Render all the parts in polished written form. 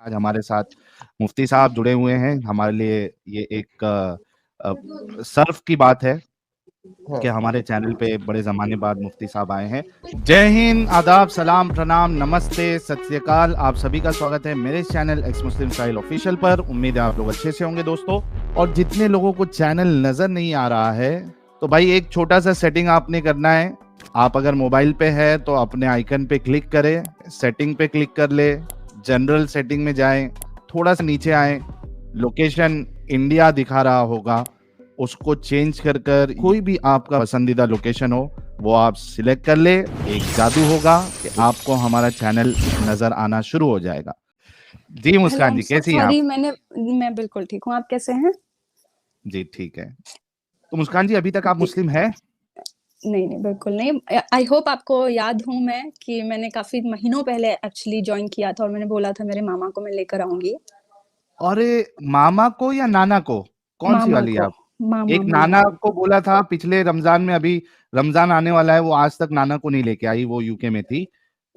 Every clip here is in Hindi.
आज हमारे साथ मुफ्ती साहब जुड़े हुए हैं। हमारे लिए ये एक सर्फ की बात है कि हमारे चैनल पे बड़े जमाने बाद मुफ्ती साहब आए हैं। जय हिंद, आदाब, सलाम, प्रणाम, नमस्ते, सत श्री अकाल। आप सभी का स्वागत है मेरे चैनल एक्स मुस्लिम स्टाइल ऑफिशियल पर। उम्मीद है आप लोग अच्छे से होंगे दोस्तों। और जितने लोगों को चैनल नजर नहीं आ रहा है तो भाई एक छोटा सा सेटिंग आपने करना है। आप अगर मोबाइल पे है तो अपने आइकन पे क्लिक करें, सेटिंग पे क्लिक कर ले, जनरल सेटिंग में जाएं, थोड़ा सा नीचे आए, लोकेशन इंडिया दिखा रहा होगा, उसको चेंज कर कर कोई भी आपका पसंदीदा लोकेशन हो वो आप सिलेक्ट कर ले। एक जादू होगा कि आपको हमारा चैनल नजर आना शुरू हो जाएगा। जी हेलो, मुस्कान जी, कैसी हैं आप? सॉरी मैं बिल्कुल ठीक हूँ। आप कैसे हैं? जी ठीक है। तो मुस्कान जी, अभी तक आप जी, मुस्लिम है? नहीं बिल्कुल नहीं। आई होप आपको याद हूँ मैं कि मैंने काफी महीनों पहले एक्चुअली ज्वाइन किया था और मैंने बोला था मेरे मामा को मैं लेकर आऊंगी। अरे मामा को या नाना को? कौन सी मामा वाली को, आप? मामा एक नाना मामा। को बोला था पिछले रमजान में, अभी रमजान आने वाला है, वो आज तक नाना को नहीं लेके आई, वो यूके में थी।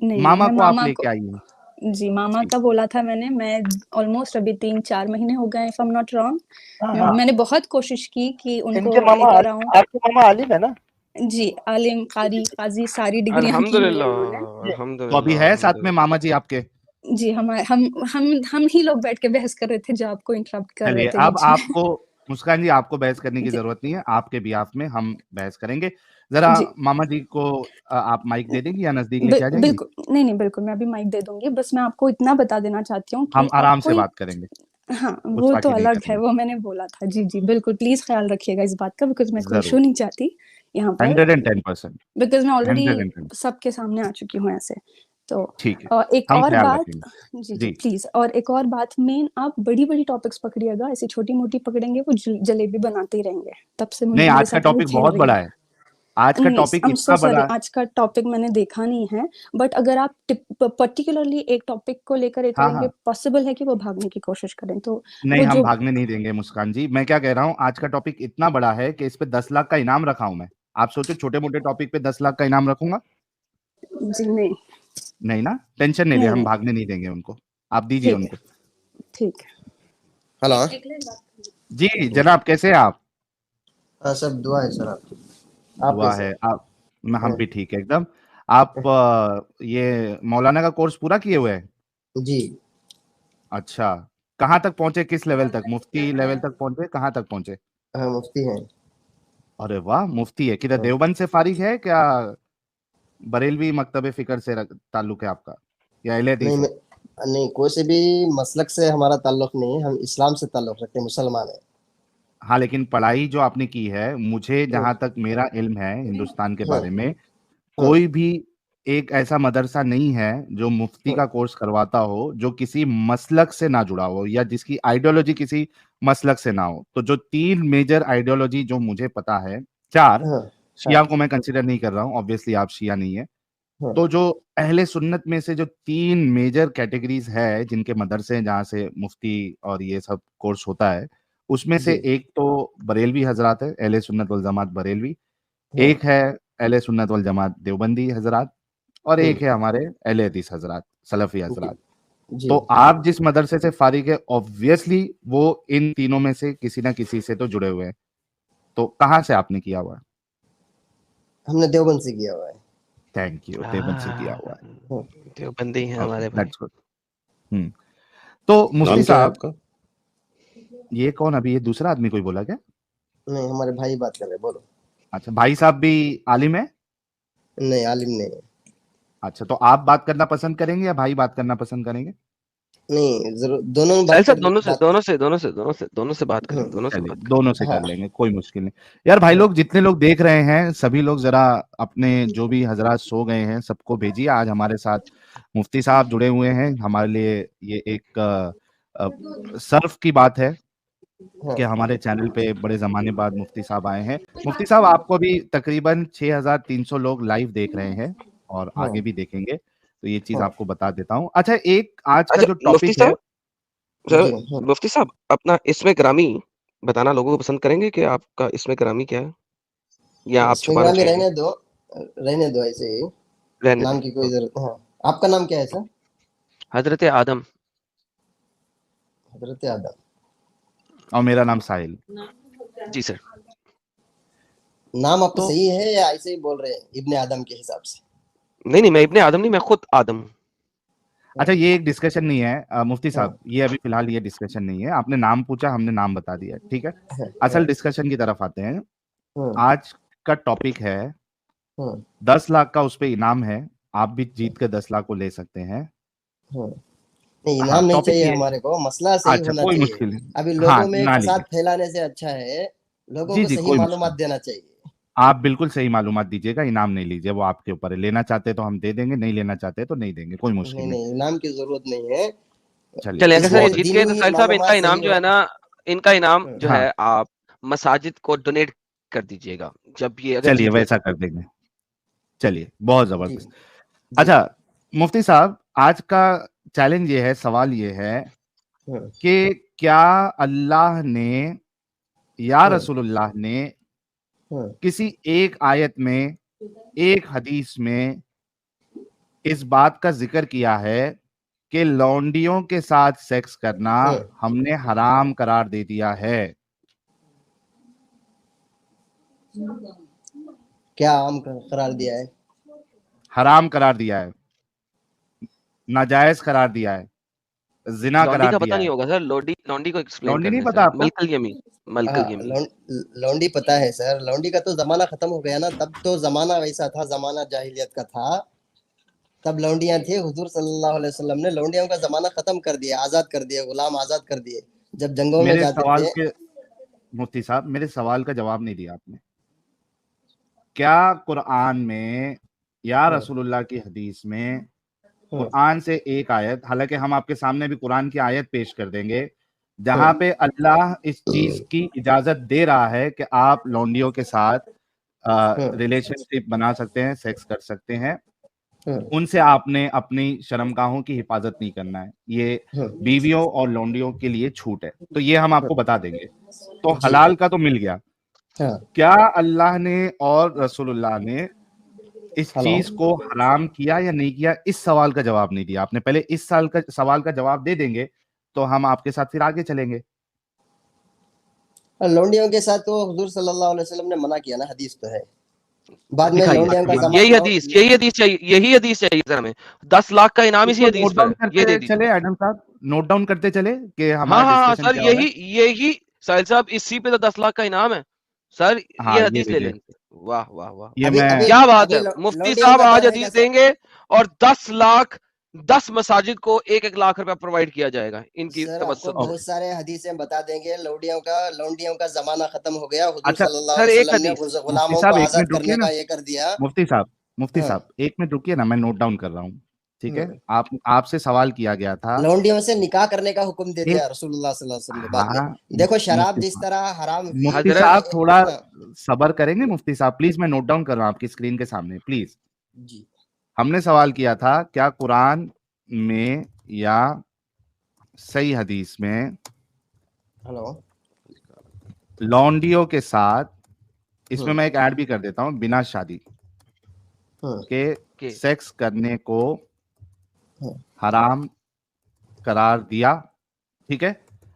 नहीं, मामा मैं को आप मामा लेके को, आई हैं? जी मामा जी। का बोला था मैंने। मैं ऑलमोस्ट अभी 3-4 महीने हो गए if I am not wrong. हाँ, मैंने बहुत कोशिश की कि उनको इनके मामा लेकर आऊं। आपके मामा आलिम है ना? जी, आलिम, कारी, काजी सारी डिग्रियां की हुई है अल्हम्दुलिल्लाह, उन्होंने। जी। तो अभी अल्हम्दुलिल्लाह, है साथ में अल्हम्दुलिल्लाह। मामा जी आपके? जी, हम ही लोग बैठ के बहस कर रहे थे जो आपको इंटरप्ट कर रहे चलिए, थे अब बीच में। आपको, मुस्कान जी, आपको बहस करने की जी, जरूरत नहीं है, आपके बिहाफ में हम बहस करेंगे। जरा जी। मामा जी को आप माइक दे देंगे या नजदीक लेके आ जाएंगे? बिल्कुल, नहीं, बिल्कुल, मैं अभी माइक दे दूँगी। बस मैं आपको इतना बता देना चाहती हूँ कि हम अब आराम से कोई, बात करेंगे, हाँ, वो तो गुस्ताखी नहीं अलग है, करेंगे। वो मैंने बोला था। जी, जी, बिल्कुल, प्लीज़ ख़्याल रखिएगा इस बात का बिकॉज़ मैं कोई इश्यू जरूर। नहीं चाहती यहाँ पर। 110%। बिकॉज़ मैं ऑलरेडी 110। सबके सामने आ चुकी हूँ ऐसे। तो ठीक है, एक हम और ख्याल बात, रखेंगे। जी, जी, जी। प्लीज़, और एक और बात मेन, आप बड़ी-बड़ी टॉपिक्स पकड़िएगा, ऐसी छोटी-मोटी पकड़ेंगे वो जलेबी बनाते ही रहेंगे। तब से नहीं, मेरे आज का साथ वो टॉपिक खेल बहुत रही बड़ा हैं। है। आज का नहीं, टॉपिक आई एम सो इतना सॉरी, बड़ा है। आज का टॉपिक मैंने देखा नहीं है, बट अगर आप पर्टिकुलरली एक टॉपिक को लेकर ये हाँ करेंगे, हाँ। पॉसिबल है कि वो भागने की कोशिश करें, तो नहीं, वो हम जो, भागने नहीं देंगे मुस्कान जी। मैं क्या कह रहा हूँ, आज का टॉपिक इतना बड़ा है कि इस पे 10 लाख का इनाम रखा हूं मैं। आप सोचो, छोटे मोटे टॉपिक पे 10 लाख का इनाम रखूंगा? जी नहीं, नहीं ना, टेंशन नहीं ले, नहीं, हम नहीं, भागने नहीं देंगे उनको। आप दीजिए ठीक है, उनको। ठीक है। हेलो। जी जनाब, कैसे हैं आप? हाँ, सब दुआ है सर आपकी। आप दुआ कैसे है हैं? आप। हम हाँ, भी ठीक है एकदम। आप ये मौलाना का कोर्स पूरा किए हुए हैं? जी। अच्छा, कहाँ तक पहुंचे, किस लेवल तक? मुफ्ती लेवल तक पहुंचे, कहाँ तक पहुंचे? हाँ, मुफ्ती हैं। अरे वाह, मुफ्ती है किधर? हाँ। देवबंद से फारिग है क्या? बरेलवी मकतब फिक्र से ताल्लुक है आपका, या अहले नहीं हदीस है? मैं, नहीं, कोई से भी मसलक से हमारा ताल्लुक नहीं है, हम इस्लाम से ताल्लुक रखते हैं, मुसलमान है। हाँ, लेकिन पढ़ाई जो आपने की है, मुझे हाँ, जहां तक मेरा इल्म है हिंदुस्तान के हाँ, बारे में, हाँ, कोई भी एक ऐसा मदरसा नहीं है जो मुफ्ती हाँ, का कोर्स करवाता हो जो किसी मसलक से ना जुड़ा हो या जिसकी आइडियोलॉजी किसी मसलक से ना हो। तो जो 3 मेजर आइडियोलॉजी जो मुझे पता है, 4, हाँ, हाँ, शिया को मैं कंसिडर नहीं कर रहा हूँ, ऑब्वियसली आप शिया नहीं है। हाँ, तो जो अहले सुन्नत में से जो 3 मेजर कैटेगरीज है जिनके मदरसे हैं जहाँ से मुफ्ती और ये सब कोर्स होता है, उसमें से जी, एक तो बरेलवी हजरात है, अहले सुन्नत वल जमात बरेलवी। हाँ, एक है अहले सुन्नत वल जमात देवबंदी हजरात। और एक है हमारे अहले हदीस हजरात, सलफी जी, हजरात। जी। तो आप जिस मदरसे से फारिग है, ऑब्वियसली वो इन तीनों में से किसी ना किसी से तो जुड़े हुए हैं। तो कहाँ से आपने किया हुआ है? हमने देवबंद से किया हुआ है। थैंक यू, देवबंद से किया हुआ है। हाँ, देवबंदी हैं ओके, हमारे भाई। That's good. तो मुफ्ती नाम क्या है साहब, आपका? ये कौन, अभी ये दूसरा आदमी कोई बोला क्या? नहीं, हमारे भाई बात कर रहे हैं, बोलो। अच्छा, भाई साहब भी आलिम है? नहीं, आलिम नहीं है। अच्छा, तो आप बात करना पसंद करेंगे या भाई बात करना पसंद करेंगे? नहीं, जरूर दोनों में साहिल बात साहब, कर, दोनों से बात। दोनों से दोनों से दोनों से दोनों से बात करें, दोनों से चलिए, बात करें। दोनों से हाँ, कर लेंगे, कोई मुश्किल नहीं। यार भाई हाँ, लोग, जितने लोग देख रहे हैं सभी लोग जरा अपने जो भी हजरात सो गए हैं सबको भेजिए। आज हमारे साथ मुफ्ती साहब जुड़े हुए हैं। हमारे लिए ये एक सर्फ की बात है हाँ, कि हमारे चैनल पे बड़े जमाने बाद मुफ्ती साहब आए हैं। मुफ्ती साहब, आपको अभी तकरीबन 6300 लोग लाइव देख रहे हैं और हाँ, आगे भी देखेंगे, तो ये चीज हाँ, आपको बता देता हूँ। अच्छा, एक आज का अच्छा जो मुफ्ती टॉपिक है, साहब, जी, सर हाँ। मुफ्ती साहब, अपना इसमें ग्रामी बताना लोगों को पसंद करेंगे कि आपका इसमें ग्रामी क्या है, या आप इसमें छुपाना ग्राम में चाहेंगे? रहने दो ऐसे ही। रहने नाम दें। की कोई जरूरत, हाँ। आपका नाम क्या है सर? हजरत आदम। हजरत आदम। और मेरा नाम साहिल। जी सर। नाम आपका तो सही है या ऐसे ही बोल रहे हैं इब्ने आदम के हिसाब से? नहीं, मैं इब्ने आदम नहीं, मैं खुद आदम हूँ। अच्छा, ये एक डिस्कशन नहीं है मुफ्ती हाँ, साहब, ये अभी फिलहाल ये डिस्कशन नहीं है। आपने नाम पूछा, हमने नाम बता दिया, ठीक है। हाँ, असल डिस्कशन की तरफ आते हैं। हाँ, आज का टॉपिक है हाँ, 10 लाख का उस पे इनाम है, आप भी जीत के 10 लाख को ले सकते हैं। हाँ। नहीं, हाँ, इनाम नहीं टॉपिक चाहिए ये, हमारे को, मसला सही अच्छा होना कोई चाहिए। मुश्किल नहीं, अभी हाँ लोगों में ना फसाद लीजिए, फैलाने से अच्छा है लोगों जी को जी सही कोई मालूमात मुश्किल, देना चाहिए। आप बिल्कुल सही मालूमात दीजिएगा, इनाम नहीं लीजिए, वो आपके ऊपर है। लेना चाहते तो हम दे देंगे, नहीं लेना चाहते तो नहीं देंगे, कोई मुश्किल नहीं नहीं। नहीं, इनाम की जरूरत नहीं है। चलिए चलिए अगर सर ये इसमें बहुत जीत अच्छा। गए तो दीनी साहिल साहब इनका मालूमात इनाम सही जो है होना। ना, इनका इनाम हाँ, जो हाँ है आप मसाजिद को डोनेट कर दीजिएगा, जब ये अगर चलिए जीत गए वैसा तो। कर देंगे, चलिए बहुत जी जबरदस्त। जी। अच्छा मुफ्ती साहब, आज का चैलेंज ये है, सवाल ये है हाँ, कि क्या अल्लाह ने या हाँ, रसूलुल्लाह ने हाँ, किसी एक आयत में, एक हदीस में इस बात का जिक्र किया है कि लौंडियों के साथ सेक्स करना हाँ। हमने हराम करार दे दिया है? क्या आम करार दिया है? हराम करार दिया है, नाजायज करार दिया है, जिना लौंडी करार का पता दिया नहीं है। होगा सर, लौंडी को एक्सप्लेन लौंडी नहीं करने पता सर। आपको? मलकल यमीन, हाँ, मलकल यमीन। लौंडी पता है सर। लौंडी का तो जमाना खत्म हो गया ना, तब तो जमाना वैसा था, जमाना जाहिलियत का था। तब लौंडियां थी, हुजूर सल्लल्लाहु अलैहि वसल्लम ने लौंडियों का जमाना खत्म कर दिया, आजाद कर दिया, गुलाम आजाद कर दिए जब जंगों में मेरे जाते सवाल थे। के, मुफ्ती साहब मेरे सवाल का जवाब नहीं दिया आपने। क्या कुरान में या हाँ, रसूलुल्लाह की हदीस में, हाँ, कुरान से एक आयत, हालांकि हम आपके सामने भी कुरान की आयत पेश कर देंगे, हाँ, जहां पे अल्लाह इस चीज की इजाजत दे रहा है कि आप लौंडियों के साथ हाँ, रिलेशनशिप बना सकते हैं, सेक्स कर सकते हैं, हाँ, उनसे आपने अपनी शर्मगाहों की हिफाजत नहीं करना है, ये हाँ, बीवियों और लौंडियों के लिए छूट है, तो ये हम हाँ, आपको बता देंगे। तो जी। हलाल का तो मिल गया, हाँ, क्या अल्लाह ने और रसूलुल्लाह ने इस हेलो। चीज को हराम किया या नहीं किया? इस सवाल का जवाब नहीं दिया आपने। पहले इस साल का सवाल का जवाब दे देंगे तो हम आपके साथ फिर आगे चलेंगे। लौंडियों के साथ तो हुजूर सल्लल्लाहु अलैहि वसल्लम ने मना किया ना, हदीस तो है। बाद में दिखाइए, लौंडियों का अच्छा, यही जमाना हदीस, यही हदीस चाहिए सर हमें। 10 लाख का इनाम इसी इसको हदीस नोट पर डाउन है, ये दे करते दीजिए। चले एडम साहब, नोट डाउन करते चले कि हाँ हमारा हाँ हाँ डिस्कशन सर, क्या हो रहा यही साहिल साहब, इसी पे तो 10 लाख का इनाम है सर। है। ये हाँ ये हदीस ले लीजिए, लें। वाह वाह वाह, ये अभी मैं, अभी क्या बात अभी है। मुफ्ती लौंडियों साहब का आज डर रहेगा हदीस सर। देंगे और 10 लाख 10 मसाजिद को 1-1 लाख रुपया प्रोवाइड किया जाएगा इनकी सर आपको तवस्सुत से। बहुत सारे हदीसें बता देंगे। लौंडियों का जमाना खत्म हो गया, हुजूर अच्छा सल्लल्लाहु सर अलैहि एक वसल्लम ने हदीस, मुफ्ती गुलामों को साहब एक आजाद मिनट रुकिए करने ना, का ये कर दिया। मुफ्ती हाँ, साहब एक मिनट रुकिए ना, मैं नोट डाउन कर रहा हूँ, ठीक है। हाँ। आप आपसे सवाल किया गया था लौंडियों से निकाह करने का हुक्म दे एक, दिया रसूलुल्लाह सल्लल्लाहु अलैहि वसल्लम ने बाद में। हाँ देखो शराब मुफ्ती जिस साहब, तरह हराम हुई। मुफ्ती हजरत, साहब थोड़ा हाँ, सबर करेंगे मुफ्ती साहब, प्लीज। मैं नोट डाउन कर रहा हूँ आपकी स्क्रीन के सामने, प्लीज। जी। हमने सवाल किया था क्या कुरान में या सही हदीस में हेलो। लौंडियों के साथ, इसमें हाँ, मैं एक ऐड भी कर देता हूं, बिना शादी हाँ, के के सेक्स करने को हाँ, हराम करार दिया, ठीक है।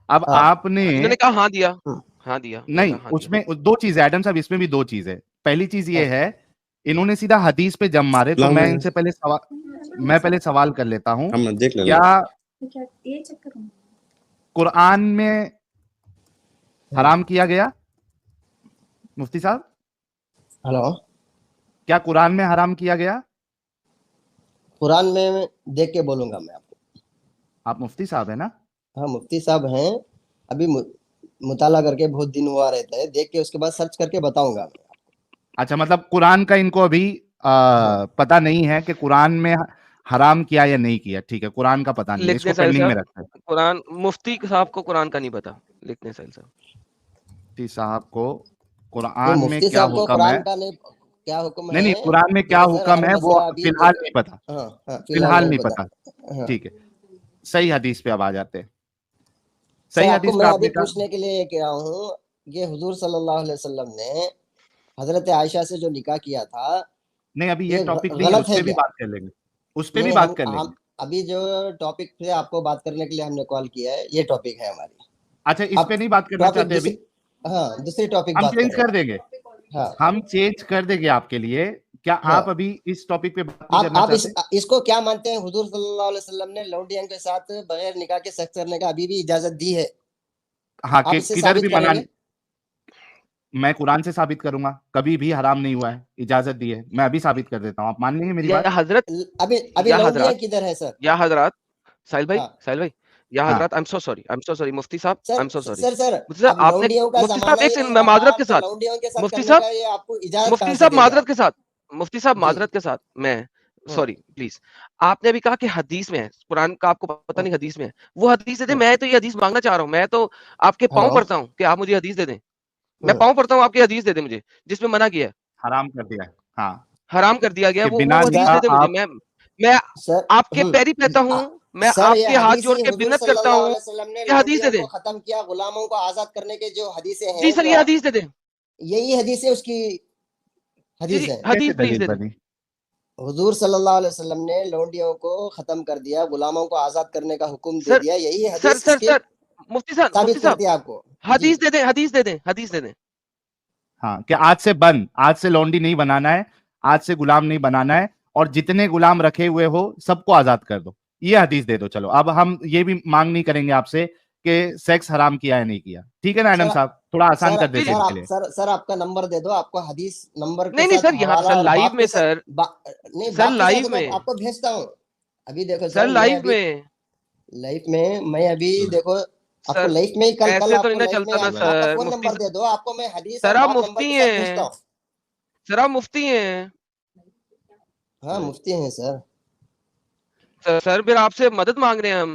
अब हाँ, आपने, इन्होंने कहा हाँ दिया, हाँ, हाँ दिया, इन्होंने नहीं कहा हाँ दिया। उसमें दो चीज है एडम साहब, इसमें भी दो चीज है। पहली चीज ये हाँ, है, इन्होंने सीधा हदीस पे जम मारे, तो मैं इनसे पहले सवाल कर लेता हूं, हम देख लेना। क्या कुरान में हराम किया गया? मुफ्ती साहब, हेलो। क्या कुरान में हराम किया गया? कुरान में देख के बोलूंगा मैं आपको। आप मुफ्ती साहब है ना? हाँ, मुफ्ती साहब हैं। अभी मुताला करके बहुत दिन हुआ रहता है, देख के उसके बाद सर्च करके बताऊंगा मैं। अच्छा, मतलब कुरान का इनको अभी हाँ, पता नहीं है कि कुरान में हराम किया या नहीं किया, ठीक है, कुरान का पता नहीं है, लिख इसको दें साहिल पेंडिंग में साहब, रखते हैं। कुरान, मुफ्ती साहब को कुरान का नहीं पता, लिख दें साहिल साहब। मुफ्ती साहब को नहीं, कुरान में मुफ्ती क्या साहब को हुक्म है, कुरान का नहीं, क्या हुक्म नहीं नहीं, है। कुरान में क्या देखो सर, हुक्म हर है वो मसला अभी फिलहाल नहीं पता, हाँ, हाँ, फिलहाल फिलहाल नहीं नहीं पता। पता, हाँ। ठीक है। सही हदीस पे अब आ जाते हैं। सर सही आपको हदीस पे मैं अभी आपने कहा, पूछने के लिए कह रहा हूँ, ये हुजूर सल्लल्लाहु अलैहि वसल्लम ने हजरत आयशा से जो निकाह किया था, नहीं अभी ये ये टॉपिक नहीं है, गलत उस है पे भी क्या? बात कर लेंगे, उस पे भी नहीं, बात कर लेंगे। अभी जो टॉपिक पे आपको बात करने के लिए हमने कॉल किया है, ये टॉपिक है हमारी। अच्छा, इस अब पे नहीं बात करना टॉपिक चाहते अभी? हाँ, दूसरी टॉपिक हम बात चेंज कर कर रहे देंगे, हैं। हाँ हम चेंज कर देंगे आपके लिए। क्या हाँ, आप अभी इस टॉपिक पे बात नहीं करना आप चाहते? इसको क्या मानते हैं? हुजूर सल्लल्लाहु अलैहि वसल्लम ने लौंडियों के साथ बगैर निकाह के सेक्स करने का अभी भी इजाजत दी है? हाँ, आप कि इसे किधर साबित भी मना, करेंगे? मैं कुरान से साबित करूंगा, कभी भी हराम नहीं हुआ है, इजाजत दी है। मैं अभी साबित कर देता हूँ, आप मान लेंगे मेरी या बात? हजरत अभी या लौंडियां हजरत किधर है सर? या हजरत साहिल भाई, हाँ साहिल भाई, या हाँ, हजरत, आई एम सो सॉरी मुफ्ती साहब, I sir am so sorry. Sir sir मुफ्ती साहब अब आपने, लौंडियों का मुफ्ती साहब जमाना एक ही नहीं सेकंड माजरत रहा के तो साथ, लौंडियों के साथ मुफ्ती करने साहब, का ये आपको इजाजत कहाँ मुफ्ती से साहब दे दिया? माजरत के साथ, मुफ्ती साहब जी। माजरत के साथ मैं हम्म सॉरी प्लीज। आपने अभी कहा कि हदीस में है, कुरान का आपको पता हम्म नहीं हदीस में है, वो हदीस दे दे। हम्म। मैं तो ये हदीस मांगना चाह रहा हूँ, मैं तो आपके पाँव हेलो। पड़ता हूँ कि आप मुझे हदीस दे दें। मैं हम्म पाँव पड़ता हूँ, आपकी हदीस दे दें मुझे, जिसमें मना किया है, हराम कर दिया है। हाँ, हराम कर दिया गया है, कि वो बिना हदीस निकाह दे दे मुझे। आप, मैं सर आपके पैरी पैता हूँ, आ- मैं सर ये आपके हाथ हदीस जोड़ ही के हुजूर बिन्नत करता सल्लल्लाहु हूँ अलैहि वसल्लम ने कि हदीस दे लौंडियों दें। को खत्म किया, गुलामों को आजाद करने के जो हदीसें जी हैं सर, जो ये हदीस दे दें। यही हदीस है, उसकी जी, हदीस जी, है। कैसे हदीस प्लीज़ दलील दे दें। बनी? हुजूर सल्लल्लाहु अलैहि वसल्लम ने लौंडियों को खत्म कर दिया, गुलामों को आजाद करने का हुक्म दे सर दिया, यही सर हदीस सर इसके सर मुफ्ती साबित साहब, करती है आपको। जी। हदीस दे दें, हदीस दे दें, हदीस दे दें। हाँ, कि आज से बंद, आज से लौंडी नहीं बनाना है, आज से गुलाम नहीं बनाना है, और जितने गुलाम रखे हुए हो सबको आजाद कर दो। ये हदीस दे दो। चलो, अब हम ये भी मांग नहीं करेंगे आपसे कि सेक्स हराम किया है नहीं किया। ठीक है ना एडम सर साहब? थोड़ा आसान सर कर जी, देते जी। इनके लिए। सर आपका नंबर दे दो, आपको हदीस नंबर के नहीं, नहीं साथ सर, यहाँ हवाला सर और लाइव बाप में के साथ सर, नहीं, सर बाप के साथ लाइव मैं में, आपको भेजता हूँ। अभी देखो सर सर, मैं लाइव अभी में, लाइफ में मैं अभी देखो आपको सर लाइफ में ही कल कल ऐसे तो नहीं आपको ना लाइफ में चलता ना आपका सर, फोन मुफ्ती नंबर दे दो, आपको मैं हदीस और सर आप बाप नंबर मुफ्ती के साथ भेजता हैं, हूँ। सर आप मुफ्ती हैं। हाँ मुफ्ती हैं सर। सर फिर आपसे मदद माँग रहे हैं हम।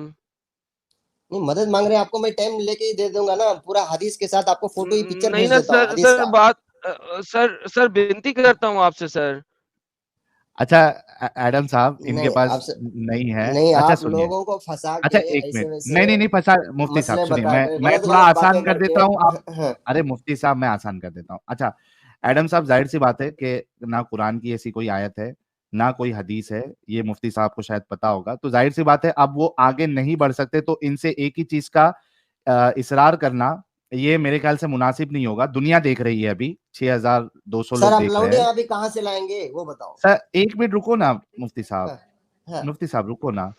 नहीं मदद मांग रहे हैं, आपको मैं टाइम लेके ही दे दूंगा ना, पूरा हदीस के साथ आपको फोटो ही पिक्चर नहीं भेज ना देता हूँ सर, हदीस सर का। बात सर विनती करता हूँ आपसे सर। अच्छा, एडम साहब इनके नहीं पास आपसे नहीं है। नहीं, अच्छा आप सुनिए, लोगों को फंसा अच्छा के एक ऐसे मिनट, वैसे नहीं नहीं नहीं फंसा। मुफ्ती साहब मसले सुनिए, बता मैं के मैं गलत थोड़ा गलत बातें आसान कर करके देता हूँ आप। हाँ, अरे मुफ्ती साहब, मैं आसान कर देता हूँ। अच्छा एडम साहब, जाहिर सी बात है कि ना कुरान की ऐसी कोई आयत है, ना कोई हदीस है, ये मुफ्ती साहब को शायद पता होगा। तो जाहिर सी बात है, अब वो आगे नहीं बढ़ सकते, तो इनसे एक ही चीज का इसरार करना ये मेरे ख्याल से मुनासिब नहीं होगा। दुनिया देख रही है, अभी 6200 सर लोग आप देख रहे हैं। लौंडिया अभी कहाँ से लाएंगे वो बताओ। सर एक मिनट रुको ना मुफ्ती साहब, हाँ, हाँ। मुफ्ती साहब रुको ना।